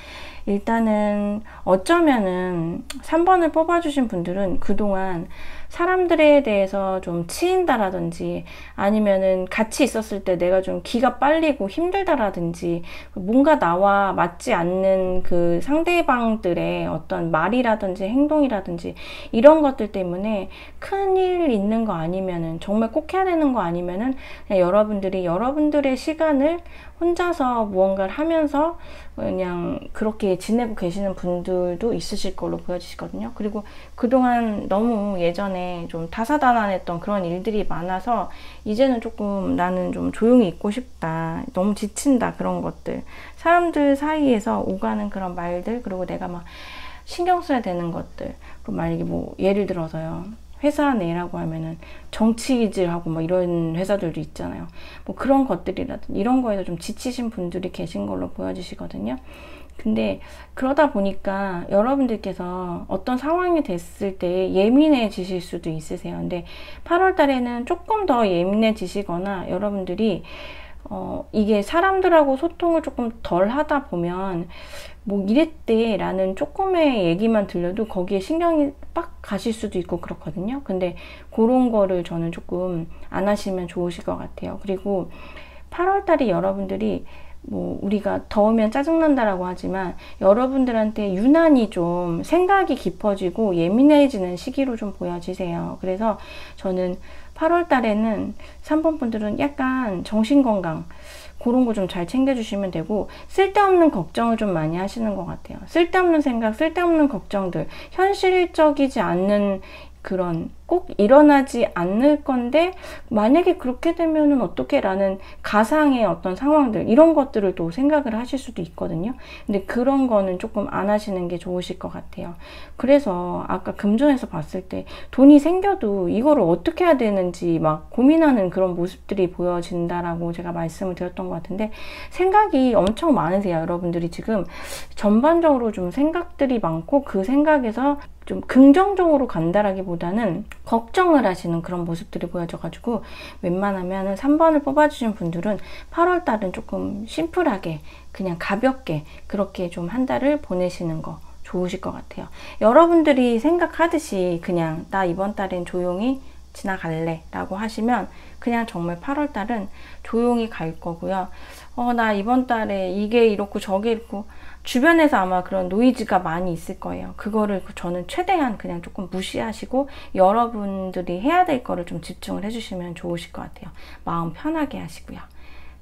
일단은 어쩌면은 3번을 뽑아주신 분들은 그동안 사람들에 대해서 좀 치인다라든지, 아니면은 같이 있었을 때 내가 좀 기가 빨리고 힘들다라든지, 뭔가 나와 맞지 않는 그 상대방들의 어떤 말이라든지 행동이라든지 이런 것들 때문에 큰일 있는 거 아니면은, 정말 꼭 해야 되는 거 아니면은 그냥 여러분들이 여러분들의 시간을 혼자서 무언가를 하면서 그냥 그렇게 지내고 계시는 분들도 있으실 걸로 보여지시거든요. 그리고 그동안 너무 예전에 좀 다사다난했던 그런 일들이 많아서 이제는 조금 나는 좀 조용히 있고 싶다, 너무 지친다, 그런 것들, 사람들 사이에서 오가는 그런 말들, 그리고 내가 막 신경 써야 되는 것들, 만약에 뭐 예를 들어서요, 회사 내라고 하면은 정치질하고 뭐 이런 회사들도 있잖아요. 뭐 그런 것들이라든지 이런 거에서 좀 지치신 분들이 계신 걸로 보여지시거든요. 근데 그러다 보니까 여러분들께서 어떤 상황이 됐을 때 예민해지실 수도 있으세요. 근데 8월 달에는 조금 더 예민해지시거나, 여러분들이 이게 사람들하고 소통을 조금 덜 하다 보면 뭐 이랬대 라는 조금의 얘기만 들려도 거기에 신경이 빡 가실 수도 있고 그렇거든요. 근데 그런 거를 저는 조금 안 하시면 좋으실 것 같아요. 그리고 8월달이 여러분들이, 뭐 우리가 더우면 짜증난다라고 하지만 여러분들한테 유난히 좀 생각이 깊어지고 예민해지는 시기로 좀 보여지세요. 그래서 저는 8월 달에는 3번 분들은 약간 정신건강 그런 거 좀 잘 챙겨주시면 되고, 쓸데없는 걱정을 좀 많이 하시는 것 같아요. 쓸데없는 생각, 쓸데없는 걱정들, 현실적이지 않는 그런, 꼭 일어나지 않을 건데 만약에 그렇게 되면은 어떻게 라는 가상의 어떤 상황들, 이런 것들을 또 생각을 하실 수도 있거든요. 근데 그런 거는 조금 안 하시는 게 좋으실 것 같아요. 그래서 아까 금전에서 봤을 때 돈이 생겨도 이거를 어떻게 해야 되는지 막 고민하는 그런 모습들이 보여진다라고 제가 말씀을 드렸던 것 같은데, 생각이 엄청 많으세요. 여러분들이 지금 전반적으로 좀 생각들이 많고, 그 생각에서 좀 긍정적으로 간다라기보다는 걱정을 하시는 그런 모습들이 보여져가지고, 웬만하면 3번을 뽑아주신 분들은 8월달은 조금 심플하게 그냥 가볍게 그렇게 좀 한 달을 보내시는 거 좋으실 것 같아요. 여러분들이 생각하듯이 그냥 나 이번 달엔 조용히 지나갈래 라고 하시면 그냥 정말 8월달은 조용히 갈 거고요. 나 이번 달에 이게 이렇고 저게 이렇고, 주변에서 아마 그런 노이즈가 많이 있을 거예요. 그거를 저는 최대한 그냥 조금 무시하시고 여러분들이 해야 될 거를 좀 집중을 해주시면 좋으실 것 같아요. 마음 편하게 하시고요.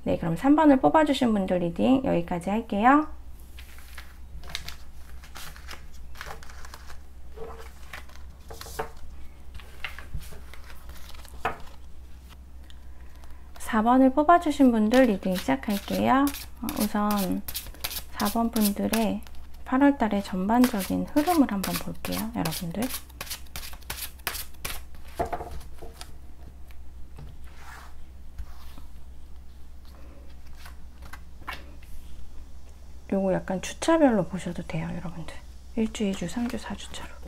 네, 그럼 3번을 뽑아주신 분들 리딩 여기까지 할게요. (4번을) 뽑아주신 분들 리딩 시작할게요. 우선 4번 분들의 8월달의 전반적인 흐름을 한번 볼게요. 여러분들, 요거 약간 주차별로 보셔도 돼요. 여러분들 1주, 2주, 3주, 4주차로.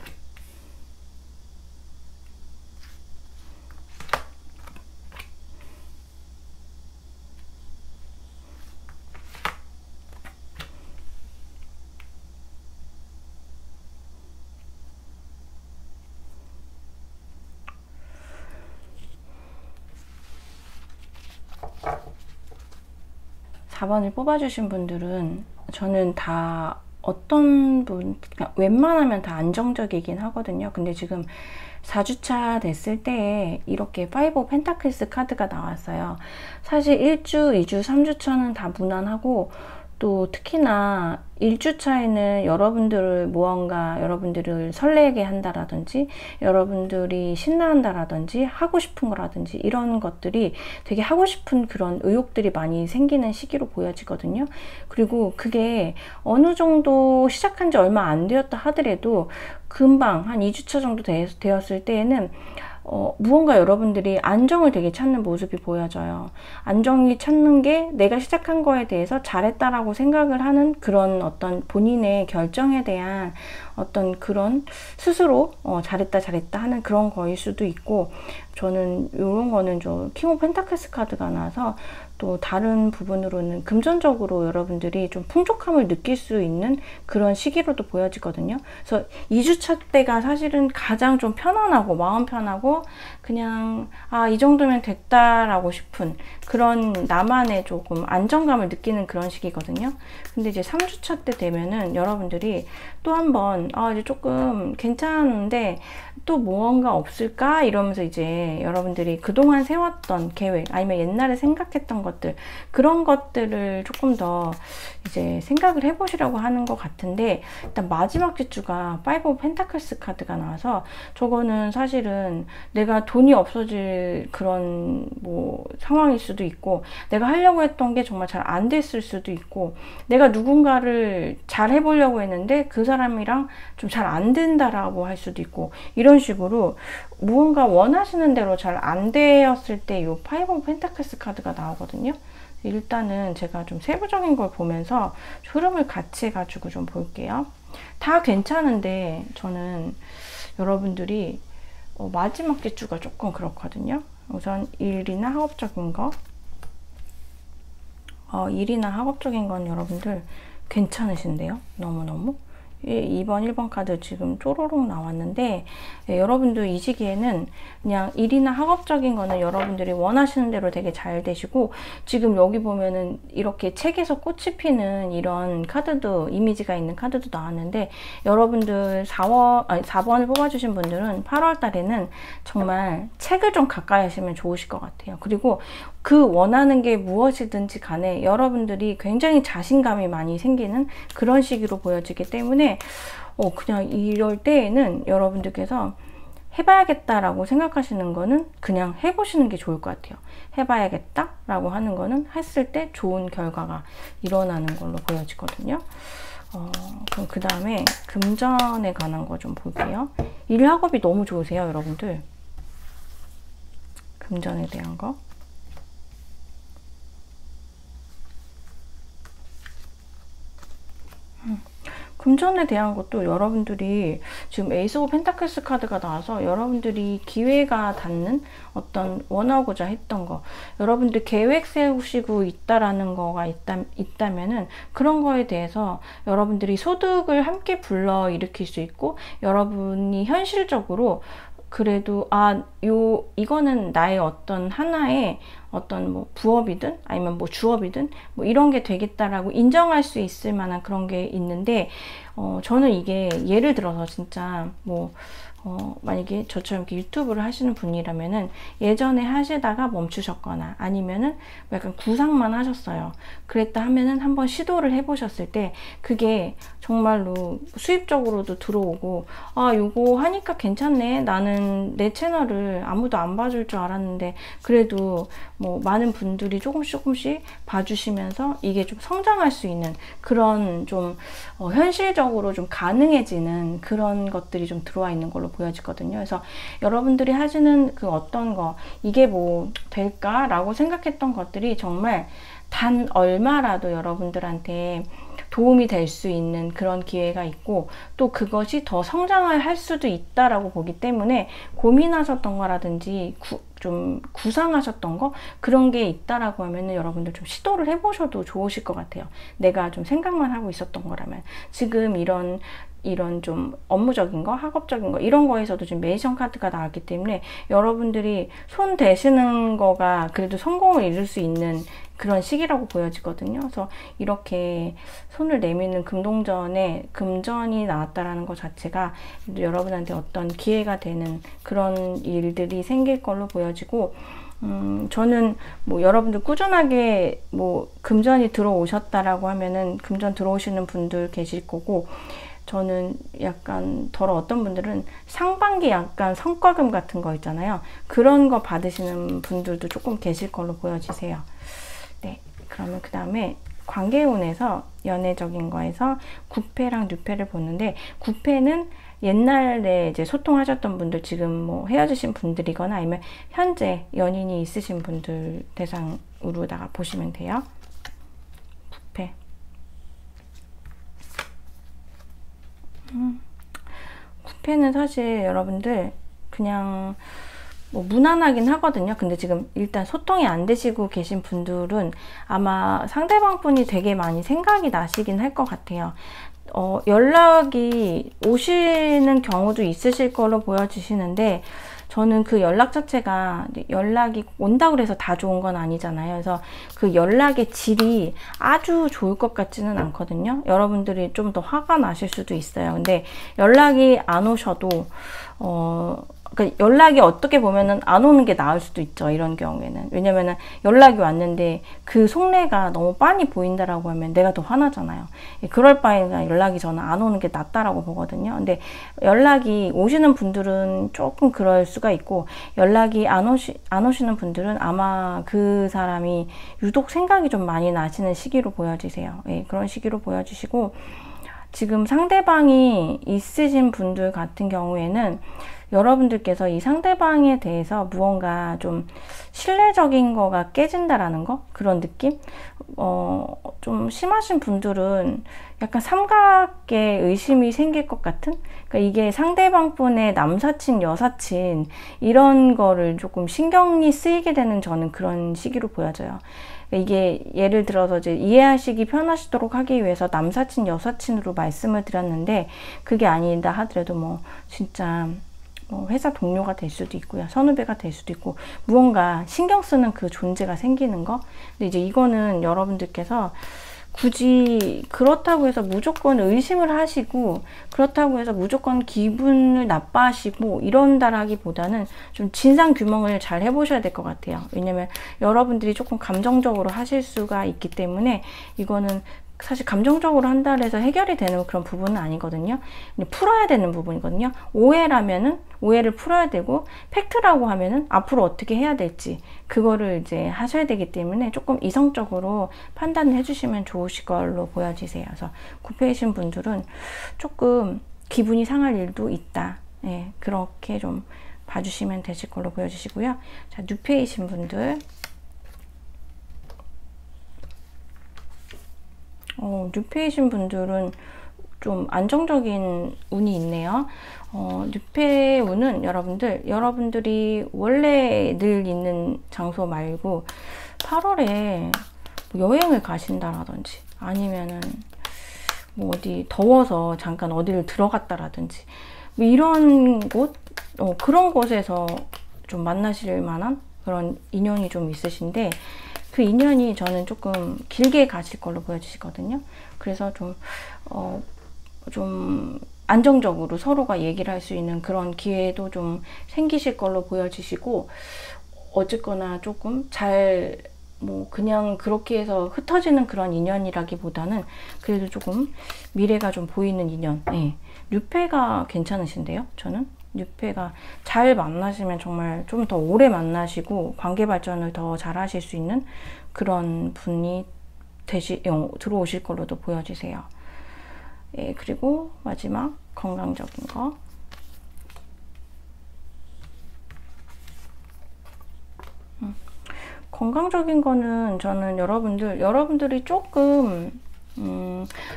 4번을 뽑아주신 분들은 저는 다 어떤 분, 그러니까 웬만하면 다 안정적이긴 하거든요. 근데 지금 4주차 됐을 때에 이렇게 5 펜타클스 카드가 나왔어요. 사실 1주, 2주, 3주차는 다 무난하고, 또 특히나 1주차에는 여러분들을 무언가 여러분들을 설레게 한다라든지 여러분들이 신나한다라든지 하고 싶은 거라든지 이런 것들이 되게 하고 싶은 그런 의욕들이 많이 생기는 시기로 보여지거든요. 그리고 그게 어느 정도 시작한 지 얼마 안 되었다 하더라도 금방 한 2주차 정도 되었을 때에는 무언가 여러분들이 안정을 되게 찾는 모습이 보여져요. 안정이 찾는 게 내가 시작한 거에 대해서 잘했다라고 생각을 하는 그런 어떤 본인의 결정에 대한 어떤 그런 스스로 잘했다 하는 그런 거일 수도 있고, 저는 이런 거는 킹 오브 펜타클스 카드가 나와서 또 다른 부분으로는 금전적으로 여러분들이 좀 풍족함을 느낄 수 있는 그런 시기로도 보여지거든요. 그래서 2주차 때가 사실은 가장 좀 편안하고 마음 편하고 그냥 이 정도면 됐다라고 싶은 그런 나만의 조금 안정감을 느끼는 그런 시기거든요. 근데 이제 3주차 때 되면은 여러분들이 또 한번 이제 조금 괜찮은데 또 무언가 없을까 이러면서 이제 여러분들이 그동안 세웠던 계획 아니면 옛날에 생각했던 것들, 그런 것들을 조금 더 이제 생각을 해보시려고 하는 것 같은데, 일단 마지막 주가 5 펜타클스 카드가 나와서 저거는 사실은 내가 돈이 없어질 그런 상황일 수도 있고, 내가 하려고 했던 게 정말 잘 안 됐을 수도 있고, 내가 누군가를 잘 해보려고 했는데 그 사람이랑 좀 잘 안 된다라고 할 수도 있고, 이런 식으로 무언가 원하시는 대로 잘 안 되었을 때 이 5 펜타클스 카드가 나오거든요. 일단은 제가 좀 세부적인 걸 보면서 흐름을 같이 해가지고 좀 볼게요. 다 괜찮은데 저는 여러분들이 마지막 주가 조금 그렇거든요. 우선 일이나 학업적인 거, 일이나 학업적인 건 여러분들 괜찮으신데요. 너무너무. 2번, 1번 카드 지금 쪼로록 나왔는데, 여러분들 이 시기에는 그냥 일이나 학업적인 거는 여러분들이 원하시는 대로 되게 잘 되시고, 지금 여기 보면은 이렇게 책에서 꽃이 피는 이런 카드도, 이미지가 있는 카드도 나왔는데, 여러분들 4번을 뽑아주신 분들은 8월 달에는 정말 책을 좀 가까이 하시면 좋으실 것 같아요. 그리고 그 원하는 게 무엇이든지 간에 여러분들이 굉장히 자신감이 많이 생기는 그런 시기로 보여지기 때문에 그냥 이럴 때에는 여러분들께서 해봐야겠다라고 생각하시는 거는 그냥 해보시는 게 좋을 것 같아요. 해봐야겠다라고 하는 거는 했을 때 좋은 결과가 일어나는 걸로 보여지거든요. 그럼 그 다음에 금전에 관한 거 좀 볼게요. 일 학업이 너무 좋으세요, 여러분들. 금전에 대한 거. 금전에 대한 것도 여러분들이 지금 에이스 오브 펜타클스 카드가 나와서 여러분들이 기회가 닿는 어떤 원하고자 했던 거, 여러분들 계획 세우시고 있다라는 거가 있다면은 그런 거에 대해서 여러분들이 소득을 함께 불러일으킬 수 있고, 여러분이 현실적으로 그래도 이거는 나의 어떤 하나의 어떤 부업이든 아니면 주업이든 이런 게 되겠다라고 인정할 수 있을 만한 그런 게 있는데, 저는 이게 예를 들어서 진짜 만약에 저처럼 이렇게 유튜브를 하시는 분이라면은 예전에 하시다가 멈추셨거나 아니면은 약간 구상만 하셨어요. 그랬다 하면은 한번 시도를 해보셨을 때 그게 정말로 수입적으로도 들어오고, 요거 하니까 괜찮네. 나는 내 채널을 아무도 안 봐줄 줄 알았는데 그래도 많은 분들이 조금씩 봐주시면서 이게 좀 성장할 수 있는 그런 좀 현실적으로 좀 가능해지는 그런 것들이 좀 들어와 있는 걸로 보여지거든요. 그래서 여러분들이 하시는 그 어떤 거, 이게 될까라고 생각했던 것들이 정말 단 얼마라도 여러분들한테 도움이 될 수 있는 그런 기회가 있고, 또 그것이 더 성장을 할 수도 있다라고 보기 때문에 고민하셨던 거라든지 좀 구상하셨던 거, 그런 게 있다라고 하면은 여러분들 좀 시도를 해보셔도 좋으실 것 같아요. 내가 좀 생각만 하고 있었던 거라면. 지금 이런 이런 좀 업무적인 거, 학업적인 거 이런 거에서도 지금 매니션 카드가 나왔기 때문에 여러분들이 손 대시는 거가 그래도 성공을 이룰 수 있는 그런 시기라고 보여지거든요. 그래서 이렇게 손을 내미는 금동전에 금전이 나왔다라는 것 자체가 여러분한테 어떤 기회가 되는 그런 일들이 생길 걸로 보여지고, 저는 뭐 여러분들 꾸준하게 뭐 금전이 들어오셨다라고 하면은 금전 들어오시는 분들 계실 거고, 저는 약간 더러 어떤 분들은 상반기 약간 성과금 같은 거 있잖아요. 그런 거 받으시는 분들도 조금 계실 걸로 보여지세요. 네, 그러면 그 다음에 관계운에서 연애적인 거에서 구패랑 뉴패를 보는데, 구패는 옛날에 이제 소통하셨던 분들, 지금 뭐 헤어지신 분들이거나 아니면 현재 연인이 있으신 분들 대상으로다가 보시면 돼요. 구패. 구패는 사실 여러분들 그냥 뭐 무난하긴 하거든요. 근데 지금 일단 소통이 안 되시고 계신 분들은 아마 상대방 분이 되게 많이 생각이 나시긴 할 것 같아요. 연락이 오시는 경우도 있으실 걸로 보여지시는데, 저는 그 연락 자체가 연락이 온다고 해서 다 좋은 건 아니잖아요. 그래서 그 연락의 질이 아주 좋을 것 같지는 않거든요. 여러분들이 좀 더 화가 나실 수도 있어요. 근데 연락이 안 오셔도 그러니까 연락이 어떻게 보면은 안 오는 게 나을 수도 있죠. 이런 경우에는. 왜냐면은 연락이 왔는데 그 속내가 너무 빤히 보인다라고 하면 내가 더 화나잖아요. 그럴 바에는 연락이 저는 안 오는 게 낫다라고 보거든요. 근데 연락이 오시는 분들은 조금 그럴 수가 있고, 연락이 안 오시는 분들은 아마 그 사람이 유독 생각이 좀 많이 나시는 시기로 보여지세요. 예, 그런 시기로 보여지시고, 지금 상대방이 있으신 분들 같은 경우에는 여러분들께서 이 상대방에 대해서 무언가 좀 신뢰적인 거가 깨진다라는 거? 그런 느낌? 좀 심하신 분들은 약간 삼각계 의심이 생길 것 같은? 그러니까 이게 상대방 분의 남사친, 여사친 이런 거를 조금 신경이 쓰이게 되는 저는 그런 시기로 보여져요. 이게 예를 들어서 이제 이해하시기 편하시도록 하기 위해서 남사친, 여사친으로 말씀을 드렸는데, 그게 아니다 하더라도 뭐 진짜 회사 동료가 될 수도 있고요. 선후배가 될 수도 있고, 무언가 신경 쓰는 그 존재가 생기는 거. 근데 이제 이거는 여러분들께서 굳이 그렇다고 해서 무조건 의심을 하시고, 그렇다고 해서 무조건 기분을 나빠하시고 이런다라기보다는 좀 진상 규명을 잘 해보셔야 될 것 같아요. 왜냐면 여러분들이 조금 감정적으로 하실 수가 있기 때문에, 이거는 사실 감정적으로 한다 해서 해결이 되는 그런 부분은 아니거든요. 풀어야 되는 부분이거든요. 오해라면은 오해를 풀어야 되고, 팩트라고 하면은 앞으로 어떻게 해야 될지 그거를 이제 하셔야 되기 때문에 조금 이성적으로 판단을 해주시면 좋으실 걸로 보여지세요. 그래서 구패이신 분들은 조금 기분이 상할 일도 있다. 예, 그렇게 좀 봐주시면 되실 걸로 보여지시고요. 자, 뉴패이신 분들. 뉴페이신 분들은 좀 안정적인 운이 있네요. 뉴페 운은 여러분들이 원래 늘 있는 장소 말고 8월에 여행을 가신다라든지, 아니면은 뭐 어디 더워서 잠깐 어디를 들어갔다라든지, 뭐 이런 곳, 그런 곳에서 좀 만나실 만한 그런 인연이 좀 있으신데, 그 인연이 저는 조금 길게 가실 걸로 보여지거든요. 그래서 좀 안정적으로 서로가 얘기를 할 수 있는 그런 기회도 좀 생기실 걸로 보여지시고, 어쨌거나 조금 잘 뭐 그냥 그렇게 해서 흩어지는 그런 인연이라기보다는 그래도 조금 미래가 좀 보이는 인연. 네. 뉴페가 괜찮으신데요, 저는. 뉴페가 잘 만나시면 정말 좀 더 오래 만나시고 관계 발전을 더 잘 하실 수 있는 그런 분이 들어오실 걸로도 보여지세요. 예, 그리고 마지막 건강적인 거. 건강적인 거는 저는 여러분들이 조금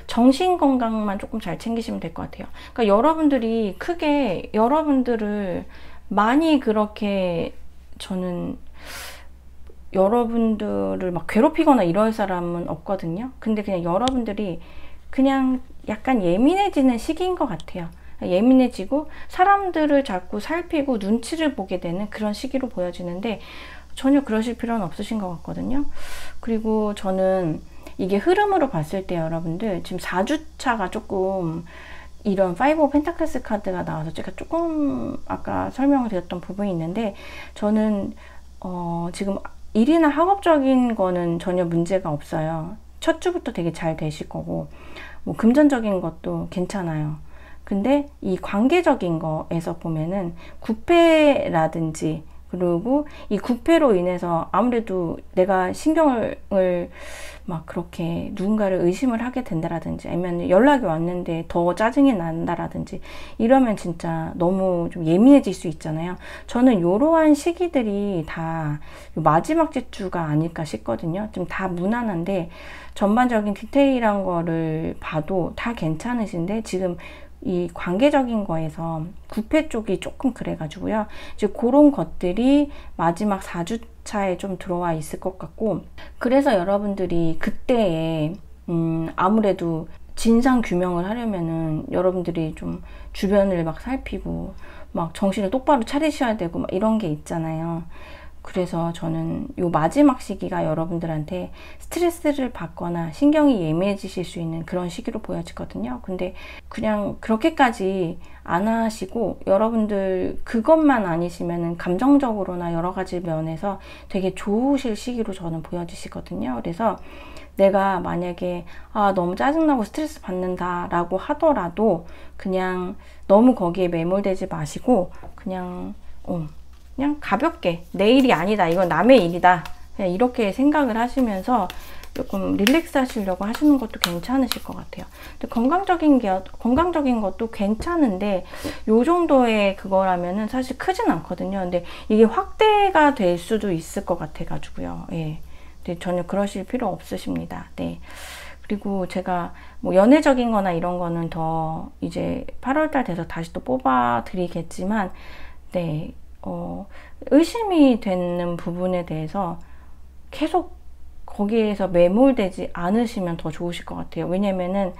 정신 건강만 조금 잘 챙기시면 될 것 같아요. 그러니까 여러분들이 크게 여러분들을 많이 그렇게, 저는 여러분들을 막 괴롭히거나 이럴 사람은 없거든요. 근데 그냥 여러분들이 그냥 약간 예민해지는 시기인 것 같아요. 예민해지고 사람들을 자꾸 살피고 눈치를 보게 되는 그런 시기로 보여지는데 전혀 그러실 필요는 없으신 것 같거든요. 그리고 저는 이게 흐름으로 봤을 때 여러분들 지금 4주차가 조금 이런 5 오브 펜타클스 카드가 나와서 제가 조금 아까 설명을 드렸던 부분이 있는데 저는 지금 일이나 학업적인 거는 전혀 문제가 없어요. 첫 주부터 되게 잘 되실 거고 뭐 금전적인 것도 괜찮아요. 근데 이 관계적인 거에서 보면은 구패라든지 그리고 이 구패로 인해서 아무래도 내가 신경을 막 그렇게 누군가를 의심을 하게 된다라든지 아니면 연락이 왔는데 더 짜증이 난다라든지 이러면 진짜 너무 좀 예민해질 수 있잖아요. 저는 이러한 시기들이 다 마지막 주가 아닐까 싶거든요. 좀 다 무난한데 전반적인 디테일한 거를 봐도 다 괜찮으신데 지금 이 관계적인 거에서 구패 쪽이 조금 그래가지고요. 이제 그런 것들이 마지막 4주차에 좀 들어와 있을 것 같고 그래서 여러분들이 그때에 아무래도 진상 규명을 하려면은 여러분들이 좀 주변을 막 살피고 막 정신을 똑바로 차리셔야 되고 막 이런 게 있잖아요. 그래서 저는 요 마지막 시기가 여러분들한테 스트레스를 받거나 신경이 예민해지실 수 있는 그런 시기로 보여지거든요. 근데 그냥 그렇게까지 안 하시고 여러분들 그것만 아니시면은 감정적으로나 여러 가지 면에서 되게 좋으실 시기로 저는 보여지시거든요. 그래서 내가 만약에 너무 짜증나고 스트레스 받는다 라고 하더라도 그냥 너무 거기에 매몰되지 마시고 그냥 가볍게 내 일이 아니다, 이건 남의 일이다, 그냥 이렇게 생각을 하시면서 조금 릴렉스 하시려고 하시는 것도 괜찮으실 것 같아요. 근데 건강적인 것도 괜찮은데 요 정도의 그거라면은 사실 크진 않거든요. 근데 이게 확대가 될 수도 있을 것 같아 가지고요. 예. 근데 전혀 그러실 필요 없으십니다. 네. 그리고 제가 뭐 연애적인 거나 이런 거는 더 이제 8월달 돼서 다시 또 뽑아 드리겠지만 네. 의심이 되는 부분에 대해서 계속 거기에서 매몰되지 않으시면 더 좋으실 것 같아요. 왜냐면은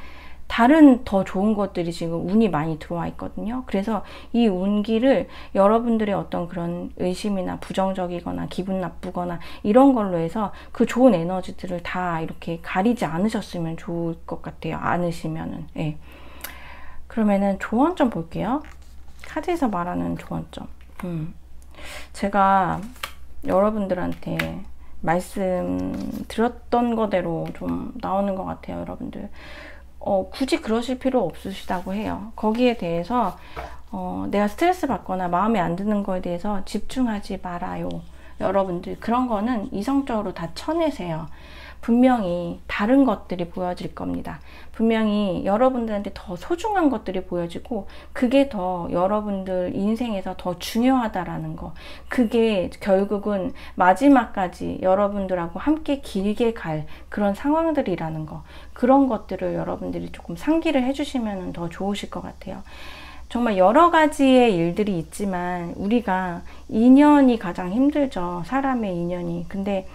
다른 더 좋은 것들이 지금 운이 많이 들어와 있거든요. 그래서 이 운기를 여러분들의 어떤 그런 의심이나 부정적이거나 기분 나쁘거나 이런 걸로 해서 그 좋은 에너지들을 다 이렇게 가리지 않으셨으면 좋을 것 같아요. 않으시면은. 예. 그러면은 조언점 볼게요. 카드에서 말하는 조언점. 제가 여러분들한테 말씀드렸던 거대로 좀 나오는 것 같아요. 여러분들 굳이 그러실 필요 없으시다고 해요. 거기에 대해서 내가 스트레스 받거나 마음에 안 드는 거에 대해서 집중하지 말아요. 여러분들 그런 거는 이성적으로 다 쳐내세요. 분명히 다른 것들이 보여질 겁니다. 분명히 여러분들한테 더 소중한 것들이 보여지고 그게 더 여러분들 인생에서 더 중요하다라는 거, 그게 결국은 마지막까지 여러분들하고 함께 길게 갈 그런 상황들이라는 거, 그런 것들을 여러분들이 조금 상기를 해주시면 더 좋으실 것 같아요. 정말 여러 가지의 일들이 있지만 우리가 인연이 가장 힘들죠. 사람의 인연이. 근데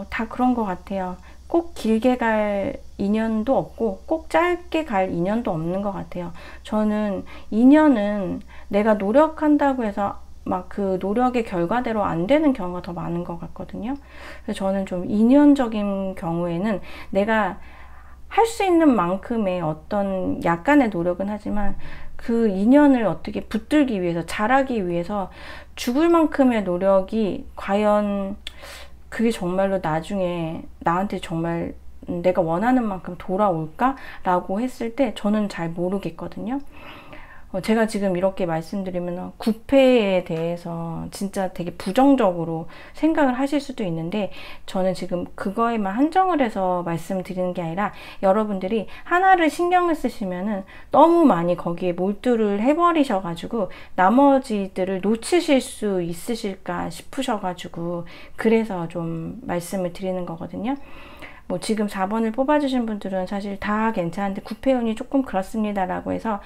다 그런 것 같아요. 꼭 길게 갈 인연도 없고 꼭 짧게 갈 인연도 없는 것 같아요. 저는 인연은 내가 노력한다고 해서 막 그 노력의 결과대로 안 되는 경우가 더 많은 것 같거든요. 그래서 저는 좀 인연적인 경우에는 내가 할 수 있는 만큼의 어떤 약간의 노력은 하지만 그 인연을 어떻게 붙들기 위해서, 잘하기 위해서 죽을 만큼의 노력이 과연 그게 정말로 나중에 나한테 정말 내가 원하는 만큼 돌아올까? 라고 했을 때 저는 잘 모르겠거든요. 제가 지금 이렇게 말씀드리면 구패에 대해서 진짜 되게 부정적으로 생각을 하실 수도 있는데 저는 지금 그거에만 한정을 해서 말씀드리는 게 아니라 여러분들이 하나를 신경을 쓰시면은 너무 많이 거기에 몰두를 해버리셔가지고 나머지들을 놓치실 수 있으실까 싶으셔가지고 그래서 좀 말씀을 드리는 거거든요. 뭐 지금 4번을 뽑아주신 분들은 사실 다 괜찮은데 구패운이 조금 그렇습니다 라고 해서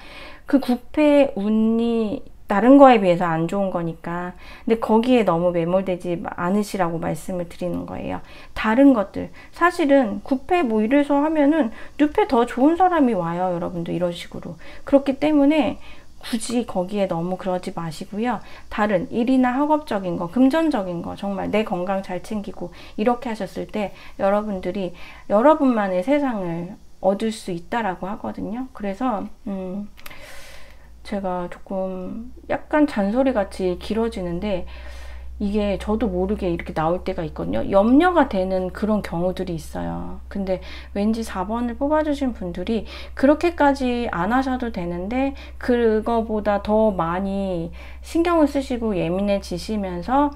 그 구패운이 다른 거에 비해서 안 좋은 거니까. 근데 거기에 너무 매몰되지 않으시라고 말씀을 드리는 거예요. 다른 것들. 사실은 9패 뭐 이래서 하면은 6패 더 좋은 사람이 와요. 여러분들 이런 식으로. 그렇기 때문에 굳이 거기에 너무 그러지 마시고요. 다른 일이나 학업적인 거, 금전적인 거, 정말 내 건강 잘 챙기고 이렇게 하셨을 때 여러분들이 여러분만의 세상을 얻을 수 있다라고 하거든요. 그래서 제가 조금 약간 잔소리 같이 길어지는데 이게 저도 모르게 이렇게 나올 때가 있거든요. 염려가 되는 그런 경우들이 있어요. 근데 왠지 4번을 뽑아주신 분들이 그렇게까지 안 하셔도 되는데 그거보다 더 많이 신경을 쓰시고 예민해지시면서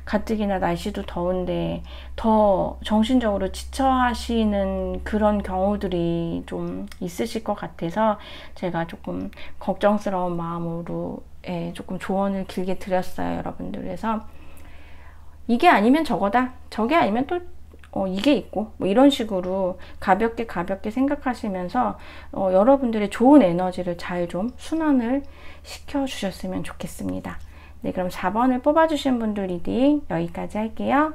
가뜩이나 날씨도 더운데 더 정신적으로 지쳐 하시는 그런 경우들이 좀 있으실 것 같아서 제가 조금 걱정스러운 마음으로 조금 조언을 길게 드렸어요, 여러분들. 그래서 이게 아니면 저거다, 저게 아니면 또 이게 있고 뭐 이런 식으로 가볍게 생각하시면서 여러분들의 좋은 에너지를 잘 좀 순환을 시켜 주셨으면 좋겠습니다. 네, 그럼 4번을 뽑아주신 분들 리딩 여기까지 할게요.